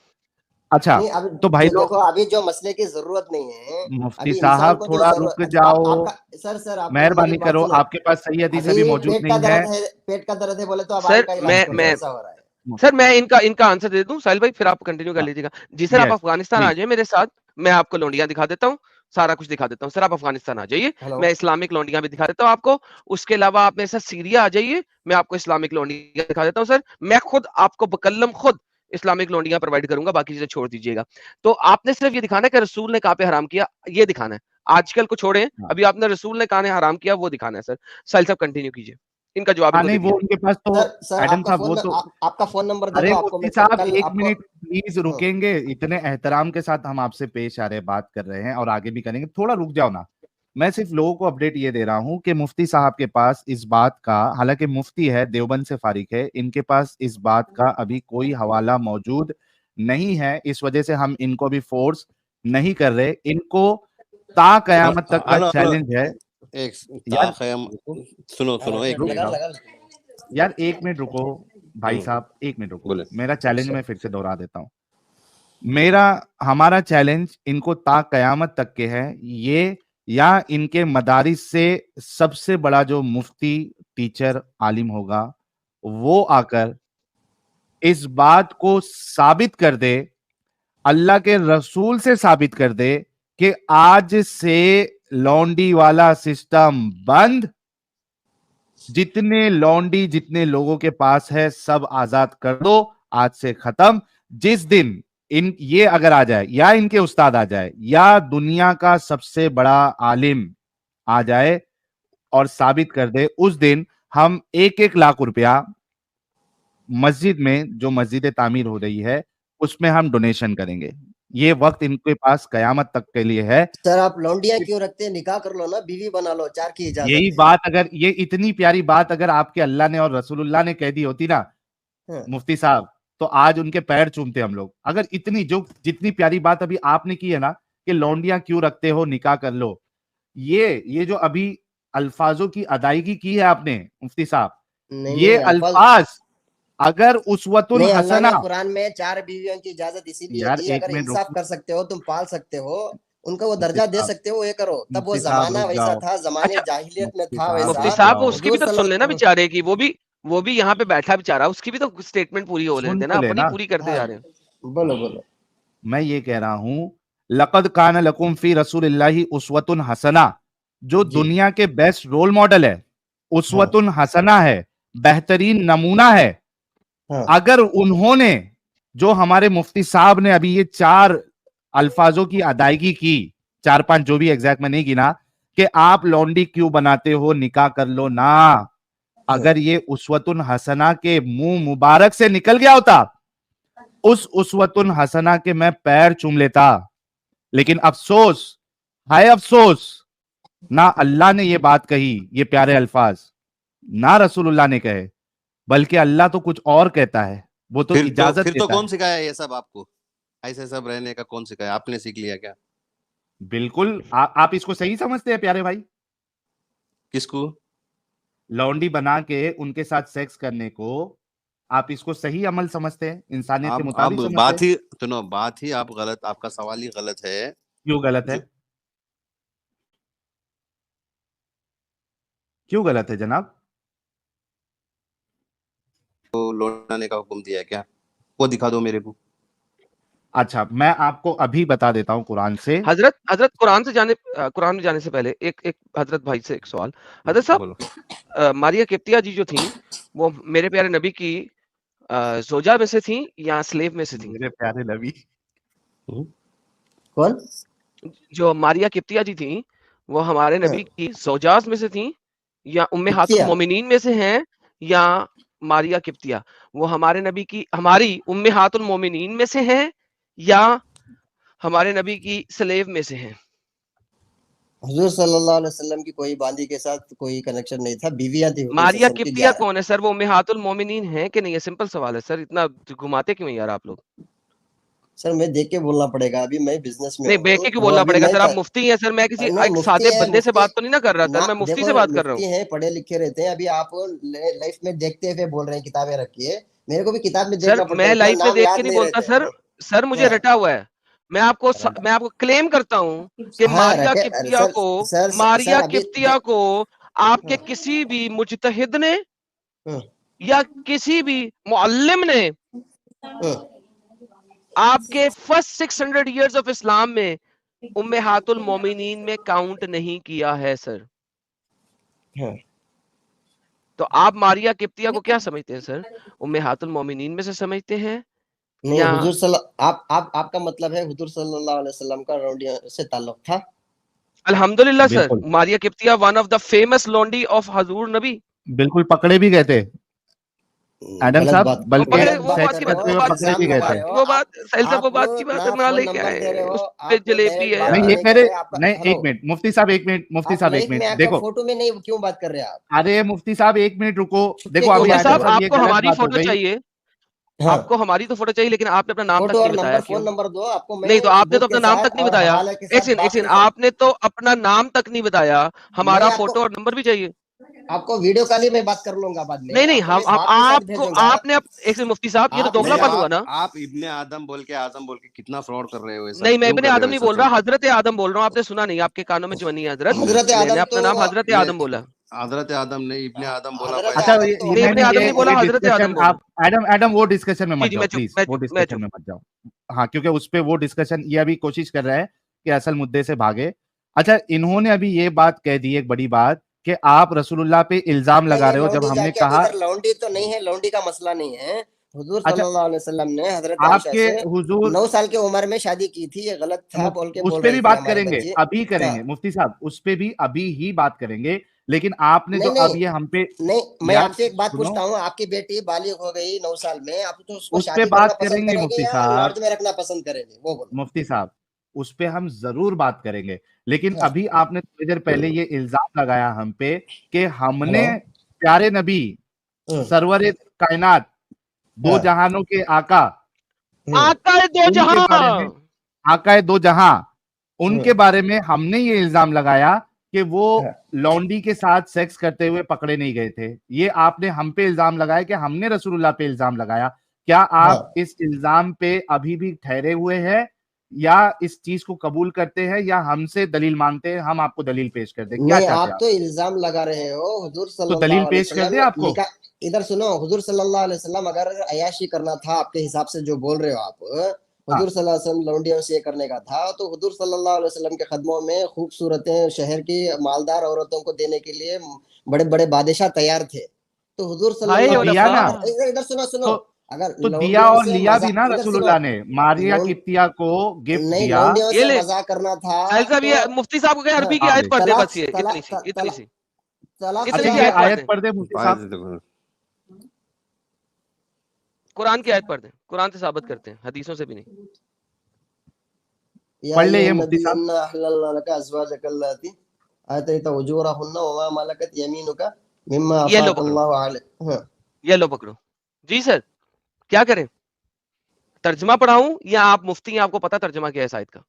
अच्छा, नहीं अभी तो भाई जो लोग, देखो, अभी जो मसले की जरूरत नहीं है, मुफ्ती अभी इंसान साहब को जो थोड़ा रुक जरूरत जाओ, आपका सर आपको मेरी मेहरबानी बात करो। सुनो। आपके पास सही हदीस अभी अभी मौजूद नहीं है। पेट का दर्द है बोले तो अब आम सर का इलाज करो, मैं ऐसा हो रहा है। सर मैं इनका इनका आंसर दे दूं साहिल भाई, फिर आप कंटिन्यू कर लीजिएगा। जी सर, आप यस अफगानिस्तान आ प्लीज। जाइए मेरे साथ, मैं आपको लौंडियाँ दिखा देता हूँ, सारा कुछ दिखा देता हूँ। सर आप अफगानिस्तान आ जाइए, हेलो। मैं इस्लामिक लौंडियाँ भी दिखा देता हूँ आपको। उसके अलावा आप मेरे साथ सीरिया आ जाइए, मैं आपको इस्लामिक लौंडियाँ दिखा देता हूँ। सर मैं खुद आपको बकल्लम खुद इस्लामिक लौंडियाँ प्रोवाइड करूंगा, बाकी चीजें छोड़ दीजिएगा। तो आपने सिर्फ ये दिखाना है कि रसूल ने कहाँ पे हराम किया, ये दिखाना है। आजकल को छोड़ें, हाँ अभी आपने रसूल ने कहाँ ने हराम किया वो दिखाना है। सर साहिल साहब कंटिन्यू कीजिए, इनका जवाब हाँ, इनको नहीं दे वो दिया। उनके पास तो, सर एडम साहब वो तो, आपका फोन नंबर दे अरे दो, आपको मुफ्ती मैं साहब कल एक आपको मिनट प्लीज हाँ, रुकेंगे? इतने एहतराम के साथ हम आपसे पेश आ रहे हैं, बात कर रहे हैं और आगे भी करेंगे, थोड़ा रुक जाओ ना। मैं सिर्फ लोगों को अपडेट ये दे रहा हूं कि मुफ्ती साहब के पास इस बात का, हालांकि मुफ्ती है, देवबंद से फारिग है, इनके पास इस बात का अभी कोई हवाला मौजूद नहीं है। इस वजह से हम इनको भी फोर्स नहीं कर रहे। इनको ता कयामत तक का हेलो हेलो चैलेंज है। एक यार ताखयम रुको, सुनो सुनो एक रुक मिनट जाओ यार, एक मिनट रुको भाई साहब, एक मिनट रुको। बोले मेरा चैलेंज मैं फिर से दोहरा देता हूं। मेरा हमारा चैलेंज इनको ता कयामत तक के है, ये या इनके मदारिस से सबसे बड़ा जो मुफ्ती, टीचर, आलिम होगा, वो आकर इस बात को साबित कर दे, अल्लाह के रसूल से साबित कर दे कि आज से लौंडी वाला सिस्टम बंद, जितने लौंडी जितने लोगों के पास है सब आजाद कर दो, आज से खत्म। जिस दिन इन ये अगर आ जाए, या इनके उस्ताद आ जाए, या दुनिया का सबसे बड़ा आलिम आ जाए और साबित कर दे, उस दिन हम 1-1 लाख रुपया मस्जिद में, जो मस्जिद तामीर हो रही है, उसमें हम डोनेशन करेंगे। ये वक्त इनके पास कयामत तक के लिए है। सर आप लौंडिया क्यों रखते हैं? निकाह कर लो ना, बीवी बना लो, 4 की इजाजत यही है। बात, अगर ये इतनी प्यारी बात अगर आपके अल्लाह ने और रसूलुल्लाह ने कह दी होती ना हाँ, मुफ्ती साहब, तो आज उनके पैर चूमते हम लोग। अगर इतनी जितनी प्यारी बात अभी आपने की है ना कि लौंडियां क्यों रखते हो, निकाह कर लो, ये जो अभी अल्फाजों की अदायगी की है आपने मुफ्ती साहब, नहीं ये नहीं अल्फाज अल्फाज अगर उसवतुन नहीं, अल्लाह ने हसना, कुरान में 4 बीवियों की इजाजत इसीलिए यार दी, एक अगर मिनट इंसाफ रुक, कर सकते हो, तुम पाल सकते हो, उनका वो मुफ्ती दर्जा दे साहब, सकते हो, वो ये करो। तब वो मुफ्ती साहब जमाना रुक वैसा जाओ, था, जमाने अच्छा जाहिलियत में मुफ्ती था साहब वैसा। मुफ्ती रुक साहब जाओ, उसकी भी हुजूर तो सुन लेना सल्लल्लाहु बेचारे की, वो भी यहाँ पे बैठा बेचारा, उसकी भी तो स्टेटमेंट पूरी हो सुन लेते तो ना, अपनी लेना। पूरी करते हाँ जा रहे हैं। बोलो बोलो। मैं ये कह रहा हूं, लक़द कान लकुम फी रसूलिल्लाहि उस्वतुन हसना, जो जी दुनिया के बेस्ट रोल मॉडल है, हाँ उस्वतुन हसना है, बेहतरीन नमूना है। हाँ अगर उन्होंने, जो हमारे मुफ्ती साहब ने अभी ये 4 अल्फाजों की अदायगी की, 4-5 जो भी एग्जैक्ट में नहीं गिना, कि आप लौंडी क्यों बनाते हो, निकाह कर लो ना, हाँ अगर ये उसवतुन हसना के मुंह मुबारक से निकल गया होता, उस उसवतुन हसना के मैं पैर चूम लेता। लेकिन अफसोस, हाय अफसोस, ना अल्लाह ने ये बात कही, ये प्यारे अल्फाज ना रसूलुल्लाह ने कहे, बल्कि अल्लाह तो कुछ और कहता है, वो तो इजाजत फिर तो देता कौन है। सिखाया ये सब आपको? ऐसे सब रहने का कौन सिखाया? आपने सीख लिया क्या? बिल्कुल, आप इसको सही समझते हैं प्यारे भाई? किसको? लौंडी बना के उनके साथ सेक्स करने को आप इसको सही अमल समझते हैं, इंसानियत के आप मुताबिक समझते बात हैं? ही सुनो, बात ही आप गलत, आपका सवाल ही गलत है। क्यों गलत है? जो क्यों गलत है जनाब? लौटाने का हुक्म दिया है क्या? वो दिखा दो मेरे को। अच्छा, मैं आपको अभी बता देता हूं कुरान से। हजरत हजरत कुरान में जाने से पहले एक एक हजरत भाई से एक सवाल। हजरत साहब, बोलो। मारिया किप्तिया जी जो थी, वो मेरे प्यारे नबी की जोजा में से थी या स्लेव में से थी? मेरे प्यारे नबी, कौन? जो मारिया किप्तिया जी थी, वो हमारे हाँ, नबी की जोजास में से थी या उम्मेहातुल किप्तिया मोमिनीन में से हैं? या मारिया किप्तिया वो हमारी उम्मेहातुल मोमिनीन में से हैं या हमारे नबी की स्लेव में से हैं? हुजूर सल्लल्लाहु अलैहि वसल्लम की कोई बांदी के साथ कोई कनेक्शन नहीं था, बीवियां थी हुजूर मारिया सल्लल्लाहु अलैहि किप्तिया वसल्लम की। कौन है सर? वो उम्मेहातुल मोमिनीन है कि नहीं? है सिंपल सवाल है सर, इतना घुमाते क्यों हैं यार आप लोग? सर मैं देख के बोलना पड़ेगा, अभी मैं बिजनेस में नहीं, हूँ, बेके क्यों तो बोलना अभी पड़ेगा मैं सर? आप मुफ्ती हैं सर, मैं किसी नो एक मुफ्ती सादे है, बंदे से मुफ्ती बात तो नहीं ना कर रहा सर, ना, मैं मुफ्ती देखो से बात कर रहा मुफ्ती हूँ। हैं, पढ़े लिखे रहते हैं, अभी आप लाइफ में देखते हुए बोल रहे हैं किताबें रखी है, मेरे को भी किताब में सर देखना पड़ता है, मैं इतना लाइफ में नाम देख के याद नहीं नहीं बोलता रहते। सर, सर मुझे हाँ रटा हुआ है। मैं आपको क्लेम करता हूँ कि हाँ रखे सर सर मारिया अभी किप्तिया को आपके हाँ, किसी भी मुजतहिद ने हाँ, या किसी भी मुअल्लिम ने हाँ, आपके फर्स्ट 600 इयर्स ऑफ इस्लाम में उम्मेहातुल मोमिनीन में काउंट नहीं किया है सर। हाँ। तो आप मारिया किप्तिया को क्या समझते हैं सर? उम्मेहातुल मोमिनीन में से समझते हैं नहीं या? हुजूर आपका मतलब है हुजूर सल्लल्लाहु अलैहि वसल्लम का लौंडिया से ताल्लुक था? अल्हम्दुलिल्लाह सर, बिल्कुल Maria Qibtiya one of the famous लॉन्डी ऑफ हजूर नबी। बिल्कुल पकड़े भी गए थे एडम गलत साहब, बात, बल्कि पकड़े, गलत वो बात बात सेक्स की कर बात रहे करते हो, वो हुए बात पकड़े इल्जाम भी गए लगा थे। रहे हो वो आप। बात साहिल साहब, वो आप बात की बात ना ना फोन लेके नंबर आए, दे रहे हो, उस पे आप जलेबी डायरेक्ट है बात नहीं, यार। ये नहीं कह कर रहे, रहे, आपका नहीं हेलो, एक मिनट मुफ्ती साहब, एक मिनट मुफ्ती आप साहब, एक लाइफ में मिनट आके देखो, फोटो में नहीं क्यों बात कर रहे हैं आप? अरे मुफ्ती साहब एक मिनट रुको, छुट्टे देखो क्यों अभी मुफ्ती बात कर आदम साहब, रहे हो? साहब ये आपको गलत हमारी बात हो फोटो गई। चाहिए, हाँ, आपको हमारी तो फोटो चाहिए, लेकिन आपने अपना नाम तक फोटो नहीं और बताया, नंबर, फोन क्यों? नंबर दो, आपको मैं नहीं तो आपने सबूत तो अपना के नाम साथ तक नहीं और बताया। हवाले के एक साथ सेकंड, एक बाकी सेकंड, सब। आपने तो अपना नाम तक नहीं बताया, मैं हमारा आपको फोटो और नंबर भी चाहिए। आपको वीडियो कॉल ही में बात कर लूंगा बाद में, नहीं नहीं, आपको हम मैं इस बात के साथ आपको भेजूंगा। एक सेकंड मुफ्ती साहब, ये तो आप नहीं, दोगलापन हुआ ना? आप इब्ने आदम बोल के आजम बोल के कितना फ्रॉड कर रहे हो? ये सब नहीं, मैं क्यों इब्ने कर रहे आदम हो ये नहीं सब बोल रहा, सब? हजरत आदम बोल रहा हूँ। आपने सुना नहीं, आपके कानों में ज्वानी है हजरत। हजरत मैंने आदम अपना तो नाम हजरत ये आदम बोला। हजरत आदम ने इब्ने आदम बोला हजरत पहले। अच्छा, आदम तो ये नहीं, हमने इब्ने मैंने खुद आदम ये नहीं देखा बोला, ये है। हजरत डिस्कशन, आदम बोला। आप एडम वो डिस्कशन में जी मत जी, जाओ प्लीज, वो मैं डिस्कशन चुप। में मत जाओ। हाँ, क्योंकि उस पे वो डिस्कशन ये अभी कोशिश कर रहा है कि असल मुद्दे से भागे। अच्छा, इन्होंने अभी ये बात कह दी, एक बड़ी बात, कि आप रसूलुल्लाह पे इल्जाम नहीं लगा नहीं, रहे हो, जब लौंडी हमने जाके अभी कहा। इधर लौंडी तो नहीं है, लौंडी का मसला नहीं है। हुजूर अच्छा, सल्लल्लाहु अलैहि वसल्लम ने हजरत आयशा आपके से हुजूर 9 साल की उम्र में शादी की थी, ये गलत था बोल के उस बोल पे रही भी थी बात हमारी करेंगे, बच्ची। अभी हाँ, करेंगे मुफ्ती साहब, उस पे भी अभी ही बात करेंगे। लेकिन आपने जो नहीं नहीं अब ये हम पे, नहीं, मैं यार आपसे एक बात सुनो, पूछता हूँ, आपकी बेटी बालिग हो गई 9 साल में, आप तो उसको उस पे शादी करना बात पसंद करेंगे करेंगे मुफ्ती या साहब, लॉज में रखना पसंद करेंगे, वो बोलो। मुफ्ती साहब उस पे हम जरूर बात करेंगे। लेकिन हाँ, अभी आपने थोड़ी देर पहले ये इल्जाम लगाया हम पे कि हेलो। हमने प्यारे नबी हम्म, सरवरे कायनात दो हाँ। जहानों के आका, आका है दो उनके बारे में, जहां। आका है दो जहां, उनके हम्म। बारे में हमने ये इल्जाम लगाया कि वो हाँ। लौंडी के साथ सेक्स करते हुए पकड़े नहीं गए थे। ये आपने हम पे इल्जाम लगाया कि हमने रसूलुल्लाह पे इल्जाम लगाया। क्या आप हाँ। इस इल्जाम पे अभी भी ठहरे हुए हैं या इस चीज को कबूल करते हैं या हमसे दलील मांगते हैं, हम आपको दलील पेश कर दें? क्या नहीं, चाहते आप हैं आप? तो इल्जाम लगा रहे हो। हुजूर तो सल्लल्लाहु दलील अलैहि पेश कर वसल्लम दे आपको। निकाह, इधर सुनो, हुजूर सल्लल्लाहु अलैहि वसल्लम अगर अयाशी करना था आपके हिसाब से जो बोल रहे हो आप, हाँ, हुजूर सल्लल्लाहु अलैहि वसल्लम लौंडियों से ये करने का था, तो हुजूर सल्लल्लाहु अलैहि वसल्लम के कदमों में खूबसूरतें शहर की मालदार औरतों को देने के लिए बड़े बड़े बादशाह तैयार थे। तो हुजूर भाई सल्लल्लाहु तो अलैहि दिया वसल्लम ना, अगर इधर इधर सुनो सुनो, तो अगर तो दिया लौंडियों और से लिया भी मजाक, ना इधर सुनो, रसूलुल्लाह ने, मारिया लौंड कित्तिया को गिफ्ट नहीं, दिया। लौंडियों ये से ले मजाक करना था साहिल साहब, तो ये मुफ्ती साहब को कहे अरबी की हाँ आयत भाई, पढ़ दे, तलाक बस ये तलाक इतनी सी, इतनी तलाक सी, तलाक अच्छा इतनी सी ये तलाक आयत पढ़ आयत दे। पढ़ दे मुफ्ती आयत साहब। देखो। कुरान की आयत पढ़ दे, कुरान से साबित करते हैं, हदीसों से भी नहीं। या पढ़ ले ये अय्युहन मुफ्ती नबी साहब। इन्ना अहललना लका अज़वाजक अल्लाती आतैता उजूरहुन्ना व मा मलकत यमीनुका मिम्मा ये लो अफाक पकड़ो, अल्लाहु अलैक। हाँ। ये लो पकड़ो। जी सर, क्या करें? तर्जुमा पढ़ाऊं या आप मुफ्ती हैं, आपको पता तर्जुमा क्या है इस आयत का?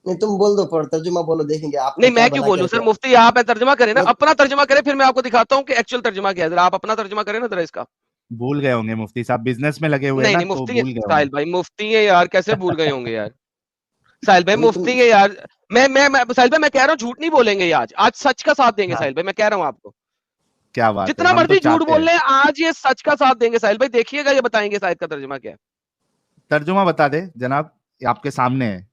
नहीं, तुम बोल दो, पर तर्जुमा बोलो, देखेंगे आपको नहीं, क्या मैं क्यों बना बोलूं करके। सर? मुफ्ती आप है, तर्जुमा करें ना, नहीं, अपना तर्जुमा करें, फिर मैं आपको दिखाता हूं कि एक्चुअल तर्जुमा क्या है। जरा आप अपना तर्जुमा करें ना जरा इसका। भूल गए होंगे मुफ्ती साहब, बिजनेस में लगे हुए हैं नहीं ना, नहीं, तो मुफ्ती है भूल गए साहिल होंगे। भाई, मुफ्ती है यार, कैसे भूल गए होंगे यार? साहिल भाई अभी तुम मुफ्ती है यार। मैं साहिल भाई, मैं कह रहा हूँ झूठ नहीं बोलेंगे ये आज सच का साथ देंगे हाँ, साहिल भाई, मैं कह रहा हूँ आपको। क्या बात है, जितना हम तो मर्जी झूठ चाहते बोल हैं। ले, आज ये सच का साथ देंगे साहिल भाई, देखिएगा, ये बताएंगे शायद का तर्जुमा क्या है। तर्जुमा बता दे जनाब, ये आपके सामने है।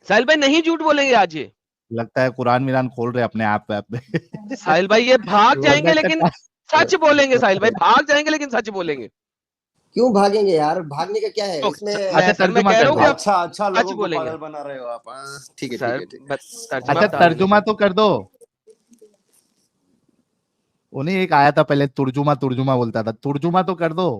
साहिल भाई नहीं झूठ बोलेंगे आज ये। लगता है कुरान मिरान खोल रहे अपने ऐप पे। साहिल भाई ये भाग जाएंगे वरना लेकिन कटा- सच बोलेंगे साहिल भाई, भाग जाएंगे लेकिन सच बोलेंगे। क्यों भागेंगे यार? भागने का क्या है तो इसमें? अच्छा सर मैं तर्जुमा कह कर रहा हूँ दे। कि आप अच्छा अच्छा, सच लोगों को बोलेंगे पागल बना रहे हो आप। हाँ, ठीक है ठीक सर। है ठीक है। तर्जुमा अच्छा बता देंगे तर्जुमा सर। तो कर दो। उन्हें एक आया था पहले, तुर्जुमा तुर्जुमा बोलता था, तुर्जुमा तो कर दो।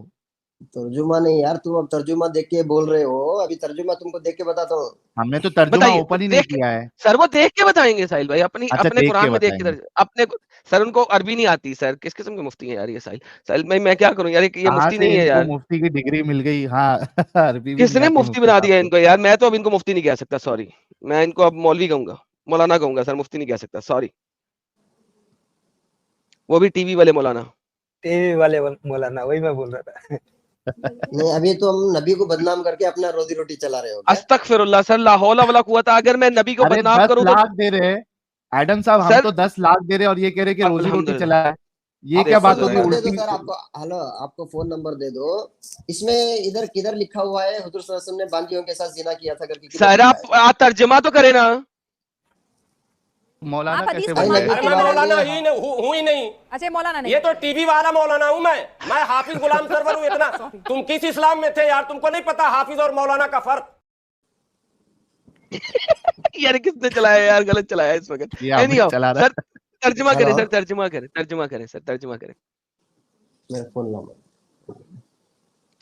तर्जुमा नहीं यार, तुम अब तर्जुमा देख के बोल रहे हो, अभी तर्जुमा तुमको देख के बताता हूँ। हमने तो तर्जुमा बताइए, ओपन ही नहीं देख के किया है। सर, वो देख के बताएंगे साहिल भाई, अपनी अच्छा अपने देख के कुरान में देख के बताएंगे। अपने सर, उनको अरबी नहीं आती सर, किस किस्म के मुफ्ती हैं यार ये साहिल। साहिल भाई मैं क्या करूं यार, ये कहाँ मुफ्ती से नहीं है इनको यार। मुफ्ती की डिग्री मिल गई? हाँ अरबी भी नहीं किसने आती मुफ्ती मुफ्ती बना साहब दिया को। इनको यार? मैं तो अब इनको मुफ्ती नहीं कह सकता, सॉरी। मैं इनको अब मौलवी कहूंगा, मौलाना कहूंगा सर, मुफ्ती नहीं कह सकता, सॉरी। वो भी टीवी वाले मौलाना। टीवी वाले मौलाना, वही मैं बोल रहा था। नहीं, अभी तो हम नबी को बदनाम करके अपना रोजी रोटी चला रहे हो क्या? अस्तगफिरुल्लाह सर, ला हौला वला कुव्वता। अगर मैं नबी को अरे बदनाम 10 करूं तो लाख दे रहे हैं एडम साहब, हम सर, तो 10 लाख दे रहे हैं और ये कह रहे कि रोजी रोटी अल्हम्दुलिल्लाह। चला है। ये क्या आपको देखो फोन बात जरा होगी? नंबर दे दो उल्टी। सर, आपको, हेलो, आपको फोन नंबर दे दो। इसमें इधर किधर लिखा हुआ है हुजूर सल्लल्लाहु अलैहि वसल्लम ने बांदियों के साथ जिना किया था करके? किधर सर लिखा है? आप तर्जुमा तो करें ना। मौलाना आप हदीस कैसे भाई बन नबी गए? फरमाते के हैं। बारे मौलाना में ही नहीं हूँ ही नहीं। अच्छा, मौलाना नहीं। ये तो टीवी वाला मौलाना हूँ मैं हाफिज गुलाम सरवर हूँ इतना। तुम किस इस्लाम में थे यार? तुमको नहीं पता हाफिज और मौलाना का फर्क? यार किसने चलाया यार, गलत चलाया इस वक्त। ये हमें Anyhow, चला रहा सर तर्जुमा करें, हेलो, सर तर्जुमा करें, तर्जुमा करें सर, तर्जुमा करें। मेरा फोन नंबर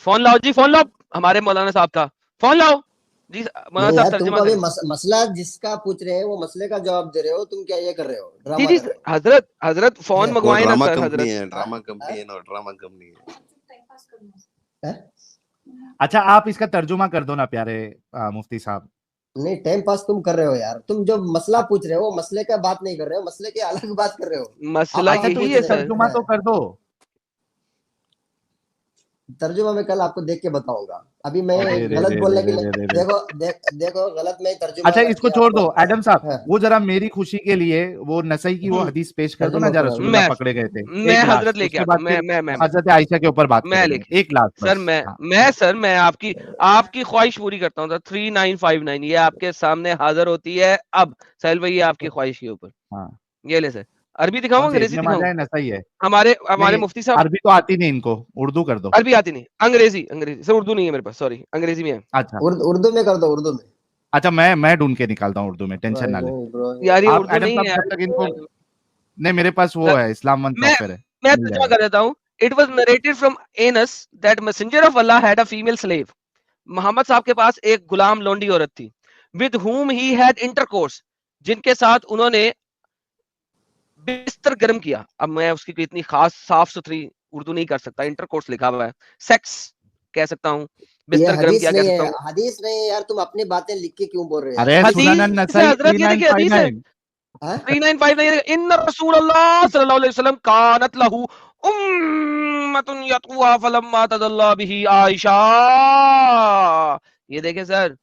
फोन लाओ जी, फोन लाओ, हमारे मौलाना साहब का फोन लाओ जी। मौलाना नहीं साहब यार, तर्जुमा तुमको अभी करें। मसला जिसका पूछ रहे हैं वो मसले का जवाब दे रहे हो, तुम क्या ये कर रहे हो, जी ड्रामा जी कर रहे हो? हजरत, हजरत फोन हैं? वो मंगवाए ना ड्रामा सर, कंपनी हजरत। है, ड्रामा कंपनी है ना, ड्रामा कंपनी है। हैं? अच्छा आप इसका तर्जुमा कर दो ना प्यारे मुफ्ती साहब। नहीं, टाइम पास तुम कर रहे हो यार। तुम जो मसला पूछ रहे हो मसले का बात नहीं कर रहे हो, मसले की अलग बात कर रहे हो। मसला अच्छा तो यही पूछ है इसका रहे सर। तर्जुमा हैं, तो कर दो। तर्जुमा मैं कल आपको देख के बताऊंगा। अभी मैं अरे रे गलत रे बोलने रे के रे लिए, रे रे। देखो देखो, गलत मैं तर्जुमा अच्छा इसको करके छोड़ दो आपको, एडम साहब, हाँ, वो जरा मेरी खुशी के लिए वो नसई की वो हम्म, हदीस पेश कर दो ना, तर्जुमा जरा करो। रसूलुल्लाह मैं पकड़े गए थे। मैं एक हजरत लास्ट, लेके उसके आता बाद हूँ, फिर मैं हजरत आयशा के ऊपर बात मैं करेंगे। लेके एक लास्ट सर, बस। हाँ। मैं आपकी ख्वाहिश पूरी करता हूँ सर। 3959 ये आपके सामने हाजिर होती है अब। साहिल भाई ये आपकी ख्वाहिश के ऊपर, हाँ ये ले सर। अरबी दिखाऊं, कौन सी अंग्रेजी इब्ने माजा दिखाऊं? है, नसई है? हमारे नहीं मुफ्ती साहब, अरबी तो आती नहीं इनको, उर्दू कर दो। अरबी आती नहीं, अंग्रेजी, अंग्रेजी सर, उर्दू नहीं है मेरे पास, सॉरी, अंग्रेजी में है। अच्छा उर्दू में कर दो, उर्दू में। अच्छा मैं ढूंढ के निकालता हूँ उर्दू में, टेंशन ना ले। यार ये आप उर्दू एडम नहीं साहब है जब तक इनको, यार। नहीं मेरे पास वो सर, है, इस्लाम वन मैं सॉफ्टवेयर है, मैं मिल तर्जुमा जाएगा। कर देता हूँ। It was narrated from Anas that messenger of Allah had a female slave. Muhammad साहब के पास एक गुलाम लोंडी औरत थी, with whom he had intercourse, जिनके साथ उन्होंने बिस्तर गर्म किया। अब मैं उसकी कोई इतनी खास साफ सुथरी उर्दू नहीं कर सकता, इंटरकोर्स लिखा हुआ है, सेक्स कह सकता हूँ, ये बिस्तर गर्म हदीस किया कह नहीं सकता है, हूँ। हदीस नहीं है यार, तुम अपनी बातें लिख के क्यों बोल रहे हो अरे यार? सुनन हदीस है नसाई हजरत, ये देखिए हदीस है 3959 हाँ? 3959, इन रसूलुल्लाह सल्लल्लाहु अलैहि वसल्लम कानत लहू उम्मतुन यतवा फलम्मा तदल्ला बिही आयशा। ये देखें सर,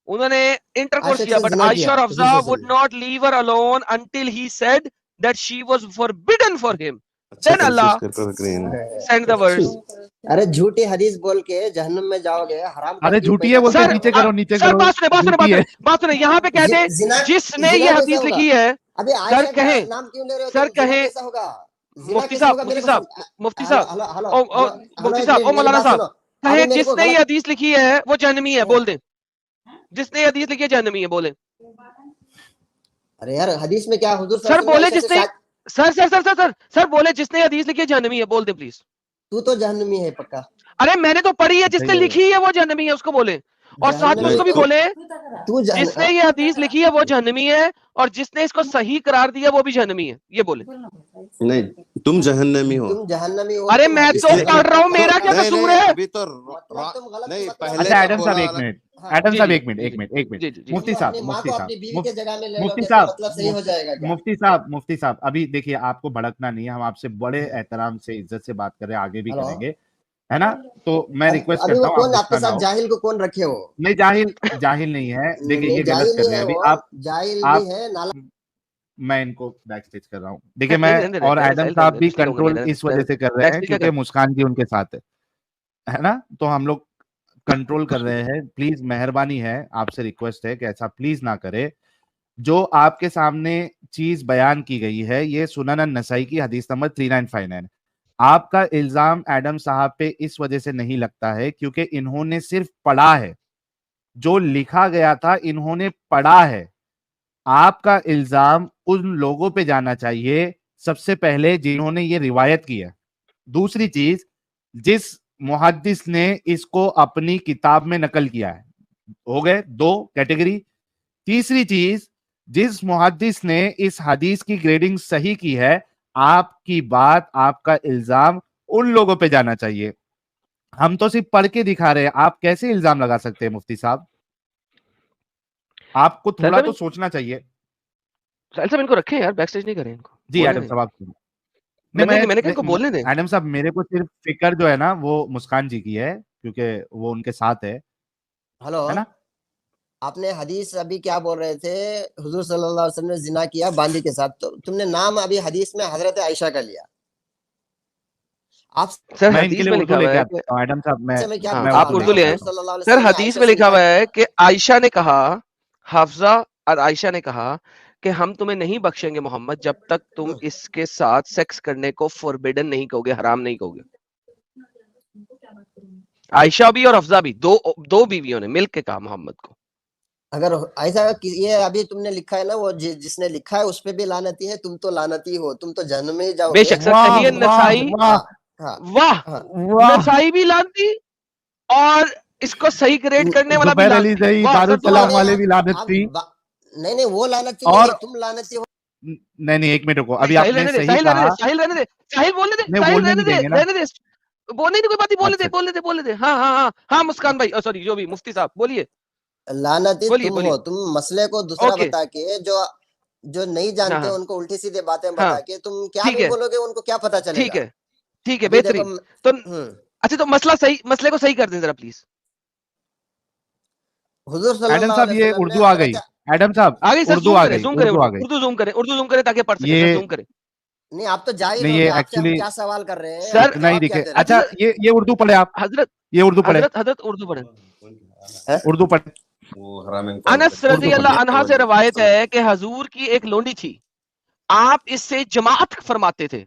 उन्होंने इंटरकोर्स आयशा किया, से बट जिना आयशा किया और हुजूर अफजा सल्लल्लाहु वुड अलैहि not leave her alone until he said that she was forbidden for him, अच्छा देन कंफ्यूज अल्लाह करते हुए ग्रीन सेंड द वर्स। वसल्लम। अरे झूठी हदीस बोल के जहन्नम में जाओगे, हराम अरे करती हो, झूठी है पैसा बोलते सर नीचे करो नीचे सर करो, बात सुने झूठी है। बात सुने, यहाँ पे कहते हैं जिना जिसने जिना ये कैसा हदीस होगा? लिखी है, अबे सर आयशा का कहें, नाम क्यों ले रहे हो सर तुम? जिना कहें, कैसा होगा? जिना मुफ्ती कैसा साहब होगा मेरे को मुफ्ती हेलो साहब हेलो हेलो ओ हेलो हेलो, मुफ्ती एक साहब मिनट ओ मेरी मौलाना बात साहब, सुनो। कहें अभी मेरे को जिसने ये गलत हदीस लिखी है वो जहन्नमी है, बोल दे, जिसने ये हदीस लिखी है जहन्नमी है, बोले अरे यार हदीस में क्या हुजूर सर, सल्लल्लाहु बोले अलैहि वसल्लम जिसने, सर बोले जिसने ये हदीस लिखी है जहन्नमी है, बोल दे प्लीज। तू तो जहन्नमी है पक्का। अरे मैंने तो पढ़ी है, जिसने सही है। लिखी है वो जहन्नमी है, उसको बोले, और साथ में जहन्नमी उसको भी तो बोले तू जिसने ये हदीस लिखी है वो जहन्नमी है, और जिसने इसको सही करार दिया वो भी जहन्नमी है, ये बोले। नहीं, तुम जहन्नमी हो। तुम जहन्नमी हो, अरे तुम मैं हदीस तो में इसलिए पढ़ गलत रहा हूँ, मतलब मेरा क्या नहीं कसूर नहीं है? अभी तो मतलब तुम गलत नहीं, मतलब पहले अच्छा का एडम साहब बोला एक अलग। मिनट, हाँ, एडम जी साहब जी एक मिनट जी एक जी मिनट एक मिनट, जी जी जी तुम मुफ्ती अपनी साहब माँ मुफ्ती को साहब अपनी बीवी के जगह में ले मुफ्ती लोगे तो साहब मतलब सही हो जाएगा क्या? मुफ्ती साहब अभी देखिए, आपको भड़कना नहीं है, हम आपसे बड़े एहतराम से इज्जत से बात कर रहे हैं, आगे भी हेलो, करेंगे, है ना? तो मैं रिक्वेस्ट अभी करता वो हूँ, आप कौन आपके गुस्सा ना साथ हो। जाहिल को कौन रखे हो? नहीं जाहिल नहीं है, देखिए नहीं ये गलत जाहिल कर ही रहे है हैं अभी वो, आप जाहिल भी आप है नाला। मैं इनको बैक स्टेज कर रहा हूँ। देखिए नहीं मैं रहने दे, और रहने एडम दे, साहब भी कुछ नहीं कहूंगा मैं, कंट्रोल रहने इस दे, वजह से कर रहे बैक हैं स्टेज क्या क्योंकि कर। मुस्कान जी उनके साथ है ना? तो हम लोग कंट्रोल कर रहे हैं। प्लीज मेहरबानी है, आपसे रिक्वेस्ट है कि ऐसा प्लीज ना करे। जो आपके सामने चीज बयान की गई है, ये सुनन नसाई की हदीस नंबर 3959। आपका इल्जाम एडम साहब पे इस वजह से नहीं लगता है क्योंकि इन्होंने सिर्फ पढ़ा है, जो लिखा गया था इन्होंने पढ़ा है। आपका इल्जाम उन लोगों पे जाना चाहिए सबसे पहले जिन्होंने ये रिवायत की है। दूसरी चीज, जिस मुहद्दिस ने इसको अपनी किताब में नकल किया है, हो गए दो कैटेगरी। तीसरी चीज, जिस मुहद्दिस ने इस हदीस की ग्रेडिंग सही की है, आपकी बात, आपका इल्जाम उन लोगों पे जाना चाहिए। हम तो सिर्फ पढ़ के दिखा रहे हैं, आप कैसे इल्जाम लगा सकते हैं मुफ्ती साहब? आपको थोड़ा तो सोचना चाहिए। साहिल साहब इनको रखें यार, बैक स्टेज नहीं करें इनको, जी बोलने एडम दें। साहब आप सुनो। नहीं मैंने कहा इनको बोलने दें। एडम साहब मेरे को सिर्फ फिक्र जो है ना वो मुस्कान जी की है क्योंकि वो उनके साथ है हेलो, ना? आपने हदीस अभी क्या बोल रहे थे? हुजूर सल्लल्लाहु अलैहि वसल्लम ने जिना किया बांदी के साथ, तो तुमने नाम अभी हदीस में हजरत आयशा का लिया। आप सर मैं इनके हदीस लिए में उर्दू लिखा हुआ लेके है कि, आता हूँ एडम साहब, में क्या हाँ मैं पूछा आप उर्दू उर्दू लेके ले आपने? आए। हुजूर सल्लल्लाहु अलैहि सर वसल्लम ने हदीस आयशा में से लिखा जिना हुआ किया। है कि आयशा ने कहा, हफ्जा और आयशा ने कहा कि हम तुम्हें नहीं बख्शेंगे मोहम्मद जब तक तुम इसके साथ सेक्स करने को फॉरबिडन नहीं कहोगे, हराम नहीं कहोगे। आयशा भी और अफजा भी, दो बीवियों ने मिलकर कहा मोहम्मद को। अगर ऐसा ये अभी तुमने लिखा है ना, वो जिसने लिखा है उस पे भी लानती है, तुम तो लानती हो, तुम तो जहन्नम में ही जाओगे। बेशक सर, वाह सही है वाह नसाई, वाह हाँ, वाह, हाँ। वाह, नसाई भी लानती और इसको सही ग्रेड करने वाला भी जुबैर अली लानती। सही, वाह सर, दारुल सलाम अरे वाले भी लानत आप थी। नहीं वो लानती और नहीं, तुम लानती हो। नहीं एक मिनट रुको, नहीं, अभी साहिल आपने रहने दे, सही साहिल रहने कहा। दे, साहिल रहने दे, साहिल बोलने दे, नहीं साहिल बोलने रहने नहीं दे, देंगे ना। रहने दे, बोलने की कोई बात नहीं, बोलने दे, अच्छा बोलने दे, बोलने दे। हाँ हाँ हाँ हाँ, मुस्कान भाई, सॉरी, जो भी मुफ्ती साहब बोलिए, लानती बोलिए तुम बोलिए। हो, तुम मसले को दूसरा ओके, बता के जो जो नहीं हाँ जानते हाँ उनको उल्टी सीधे बातें हाँ, बता के तुम क्या ठीक भी है, बोलोगे, उनको क्या पता ठीक चलेगा? है, ठीक है, अभी देखो बेहतरीन। तो अच्छा, तो मसले को सही कर दें जरा प्लीज। हुजूर एडम सल्लल्लाहु साहब अलैहि ये वसल्लम ने उर्दू आ गई, एडम साहब आगे सर, उर्दू जूम आ करें, गई, जूम करें, उर्दू आ गई। उर्दू जूम करें ताकि पढ़ सके ये सर, जूम करें। नहीं, आप तो जाहिल नहीं हो ये गए, आपसे हम एक्चुअली क्या सवाल कर रहे हैं, सर आप इतना ही जवाब क्या दिखे। दे रहे अच्छा अच्छा, ये उर्दू पढ़े आप, हजरत ये उर्दू पढ़े, हजरत उर्दू पढ़ें। हैं? उर्दू पढ़े, वो हराम इनको अनस करते रजी उर्दू अल्लाह पढ़े। अन्हा से रवायत है कि हजूर की एक लोंडी थी, आप इससे जमात फरमाते थे,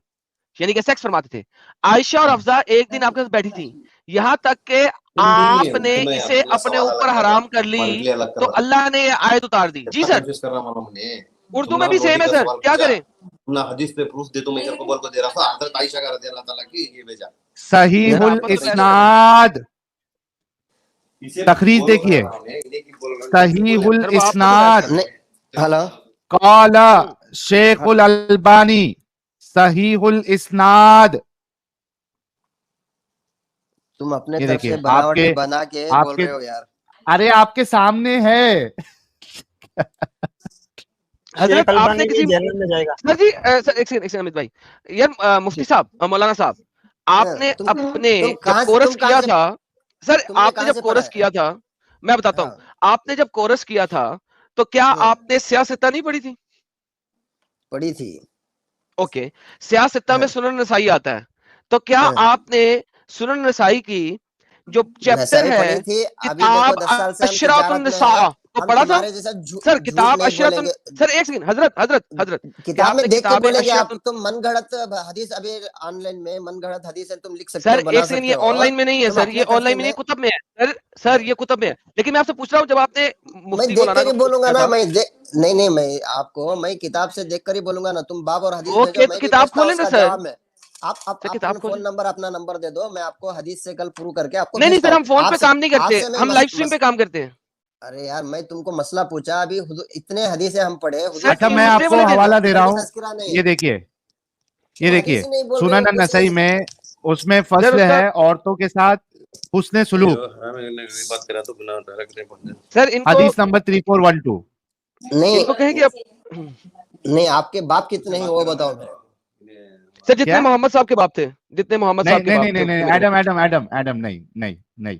यानी कि सेक्स फरमाते थे। आयशा और अफजा एक दिन आपके साथ बैठी थी, यहाँ तक कि आपने इसे अपने ऊपर हराम कर ली, तो अल्लाह ने ये आयत उतार दी। जी सर, कंफ्यूज कर रहा मालूम ने। उर्दू में भी सेम है सर, क्या करें? तुमने हदीस पे प्रूफ दे, तो मैं तेरे को बोल को दे रहा था, हजरत आयशा का रज़ी अल्लाह ताला की ये भेजा। सहीहुल आपस में बहस इस्नाद, तखरीज देखिए, सहीहुल सर वो आपस में बहस इस्नाद कर रहे हैं। नहीं हेलो, काला शेखुल अल्बानी सहीहुल इस्नाद। तुम अपने ये तरफ से देखिए बनावटी आपके बना के बोल आपके रहे हो यार। अरे आपके सामने है। हजरत शेख आपने अल्बानी किसी जी जेल में जाएगा। सर जी सर, एक सेकंड अमित भाई, यार मुफ्ती साहब, मौलाना साहब, आपने तुम अपने तुम जब कहाँ से कोरस तुम कहाँ किया से था, सर तुमने आपने कहाँ जब से पढ़ा कोरस है? किया था, मैं बताता हूँ, हाँ आपने जब कोरस किया था तो क्या हाँ आपने सियासत्ता नहीं पढ़ी थी? पढ़ी थी। ओके, सियासत्ता में हाँ सुनन नसाई आता है, तो क्या हाँ आपने सुनन नसाई की जो चैप्टर नसाई है पढ़ी थी। अभी देखो किताब 10 साल से हम अशरातुन तिजारत में निसा हैं। को हम पढ़ा था? तुम्हारे जैसा सर झूठ किताब नहीं अशरातुन, बोलेंगे। सर एक सेकंड, हजरत हजरत हजरत, क्या किताब में आपने देख के किताब बोलेंगे आप। अशरातुन, तुम मन गढ़ंत हदीस अभी ऑनलाइन में मन गढ़ंत हदीस है, तुम लिख सकते सर हो, बना एक सेकंड, सकते ये हो। ऑनलाइन में नहीं है तुम सर, ये अपने तरफ से ऑनलाइन में नहीं, कुतुब में है सर, सर ये कुतुब में है, लेकिन मैं आपसे पूछ रहा हूँ जब आपने मैं मुफ्ती देख मौलाना कर को ही कोर्स बोलूंगा किया ना। था, नहीं नहीं, मैं किताब से देख कर ही बोलूंगा ना। तुम बाब और हदीस भेजो, ओके तो मैं भी किताब भेजता हूँ खोलें ना उसका सर, जवाब में। आप सर किताब अपने फोन खोलें। नंबर अपना नंबर दे दो, मैं आपको हदीस से कल प्रूव करके आपको नहीं नहीं भेजता सर, हूँ। हम फोन पे काम नहीं करते, आपसे मैं हम लाइव स्ट्रीम पे काम करते हैं। अरे यार, मैं तुमको मसला पूछा अभी। इतने हदीसें हम पढ़े, हुजूर सर अच्छा मैं दूसरे आपको वाले दिन, हवाला दे रहा कभी हूँ, तज़किरा नहीं ये है। देखिए, ये तुम हदीस देखिए ही नहीं बोल रहे हो, सुनन कुछ नसई नहीं। में उसमें सर फसल उसका, है औरतों के साथ हुस्ने सुलूक, बात करा तो बिना डायरेक्ट नहीं पढ़ने। सर इनको हदीस नंबर 3412। नहीं इनको कहें कि अब नहीं, आपके बाप कितने हैं वो बताओ मेरे। सर जितने क्या? मोहम्मद साहब के बाप थे, जितने मोहम्मद नहीं साहब के नहीं बाप नहीं थे नहीं नहीं, उतने मेरे। एडम एडम एडम एडम, नहीं नहीं नहीं,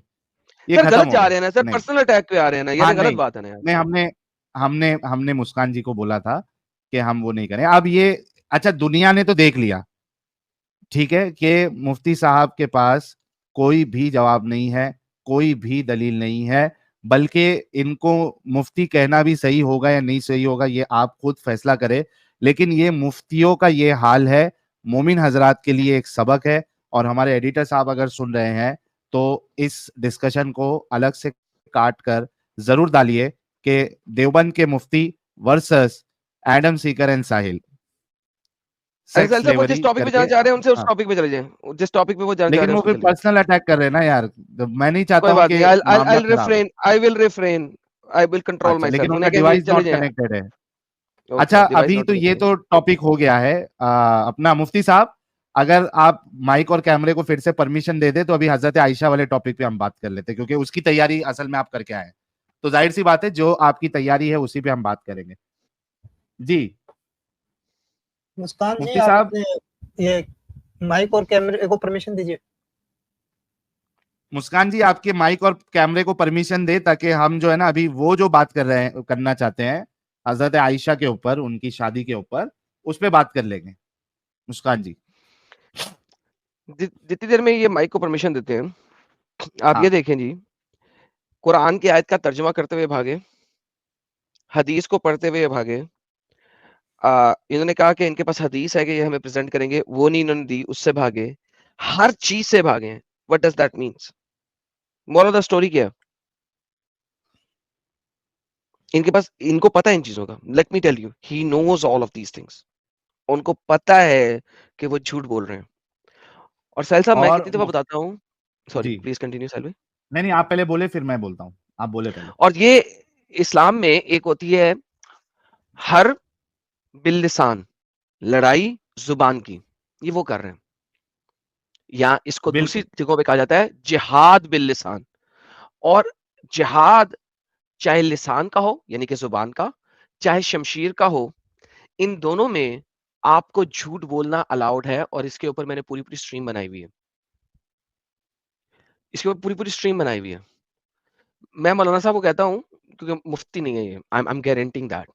ये सर खत्म गलत हो जा गए। रहे हैं ना सर, नहीं, पर्सनल अटैक पे आ रहे हैं ना, ये हाँ तो गलत नहीं बात है ना यार। नहीं, हमने हमने हमने मुस्कान जी को बोला था कि हम वो नहीं करें। अब ये अच्छा, दुनिया ने तो देख लिया, ठीक है, कि मुफ्ती साहब के पास कोई भी जवाब नहीं है, कोई भी दलील नहीं है, बल्कि इनको मुफ्ती कहना भी सही होगा या नहीं सही होगा ये आप खुद फैसला करें, लेकिन ये मुफ्तियों का ये हाल है, मोमिन हजरात के लिए एक सबक है। और हमारे एडिटर साहब अगर सुन रहे हैं तो इस डिस्कशन को अलग से काट कर जरूर डालिए कि देवबंद के मुफ्ती वर्सेस एडम सीकर एंड साहिल, अरे सेक्स सर वो जिस स्लेवरी टॉपिक पे करके। जाना चाह रहे हैं उनसे उस हाँ, टॉपिक पे चले जाएं, जिस टॉपिक पे वो जाना चाह लेकिन रहे हैं वो उस पे फिर चले जाएं। पर्सनल अटैक कर रहे हैं ना यार, तो मैं नहीं चाहता कोई हूँ बात कि नहीं, आई मामला आई खराब हो। Refrain, I will refrain, I will control अच्छा, माई लेकिन सेल्फ, उनका उन्हें कहेंगे डिवाइस चले नॉट जाएं। कनेक्टेड है। अच्छा, ओके, डिवाइस अभी नॉट तो ये कनेक्टेड। तो टॉपिक हो गया है। अपना मुफ्ती साहब, अगर आप माइक और कैमरे को फिर से परमिशन दे दे तो अभी हजरत आयशा वाले टॉपिक पे हम बात कर लेते हैं, क्योंकि उसकी तैयारी असल में आप करके आए हैं, तो जाहिर सी बात है जो आपकी तैयारी है उसी पे हम बात करेंगे। जी मुस्कान जी मुफ्ती आप साहब, अपने ये माइक और कैमरे को परमिशन दीजिए। मुस्कान जी आपके माइक और कैमरे को परमिशन दे, ताकि हम जो है ना अभी वो जो बात कर रहे हैं, करना चाहते हैं हजरत आयशा के ऊपर, उनकी शादी के ऊपर, उस पे बात कर लेंगे। मुस्कान जी। जितनी देर में ये माइक को परमिशन देते हैं, आप ये हाँ, देखें जी, कुरान की आयत का तर्जुमा करते हुए भागे, हदीस को पढ़ते हुए भागे, इन्होंने कहा कि इनके पास हदीस है कि ये हमें प्रेजेंट करेंगे, वो नहीं इन्होंने दी, उससे भागे, हर चीज से भागे। What does that means? Moral of the story क्या है? इनके पास, इनको पता है इन चीजों का। Let me tell you, he knows all of these things. उनको पता है कि वो झूठ बोल रहे हैं। और साहिल साहब, मैं और कितनी दफा बताता हूँ, सॉरी जी, प्लीज कंटिन्यू साहिल भाई। नहीं नहीं, आप पहले बोले फिर मैं बोलता हूँ, आप बोले पहले। और ये इस्लाम में एक होती है हर बिल्लिसान, लड़ाई जुबान की, ये वो कर रहे हैं। या इसको दूसरी बिल्कुल जगहों पे कहा जाता है जिहाद बिल लिसान। और जिहाद चाहे लिसान का हो यानी कि जुबान का, चाहे शमशीर का हो, इन दोनों में आपको झूठ बोलना अलाउड है। और इसके ऊपर मैंने पूरी पूरी स्ट्रीम बनाई हुई है, इसके ऊपर पूरी पूरी स्ट्रीम बनाई हुई है। मैं मौलाना साहब को कहता हूँ, क्योंकि मुफ्ती नहीं है ये, आई एम गारंटिंग दैट,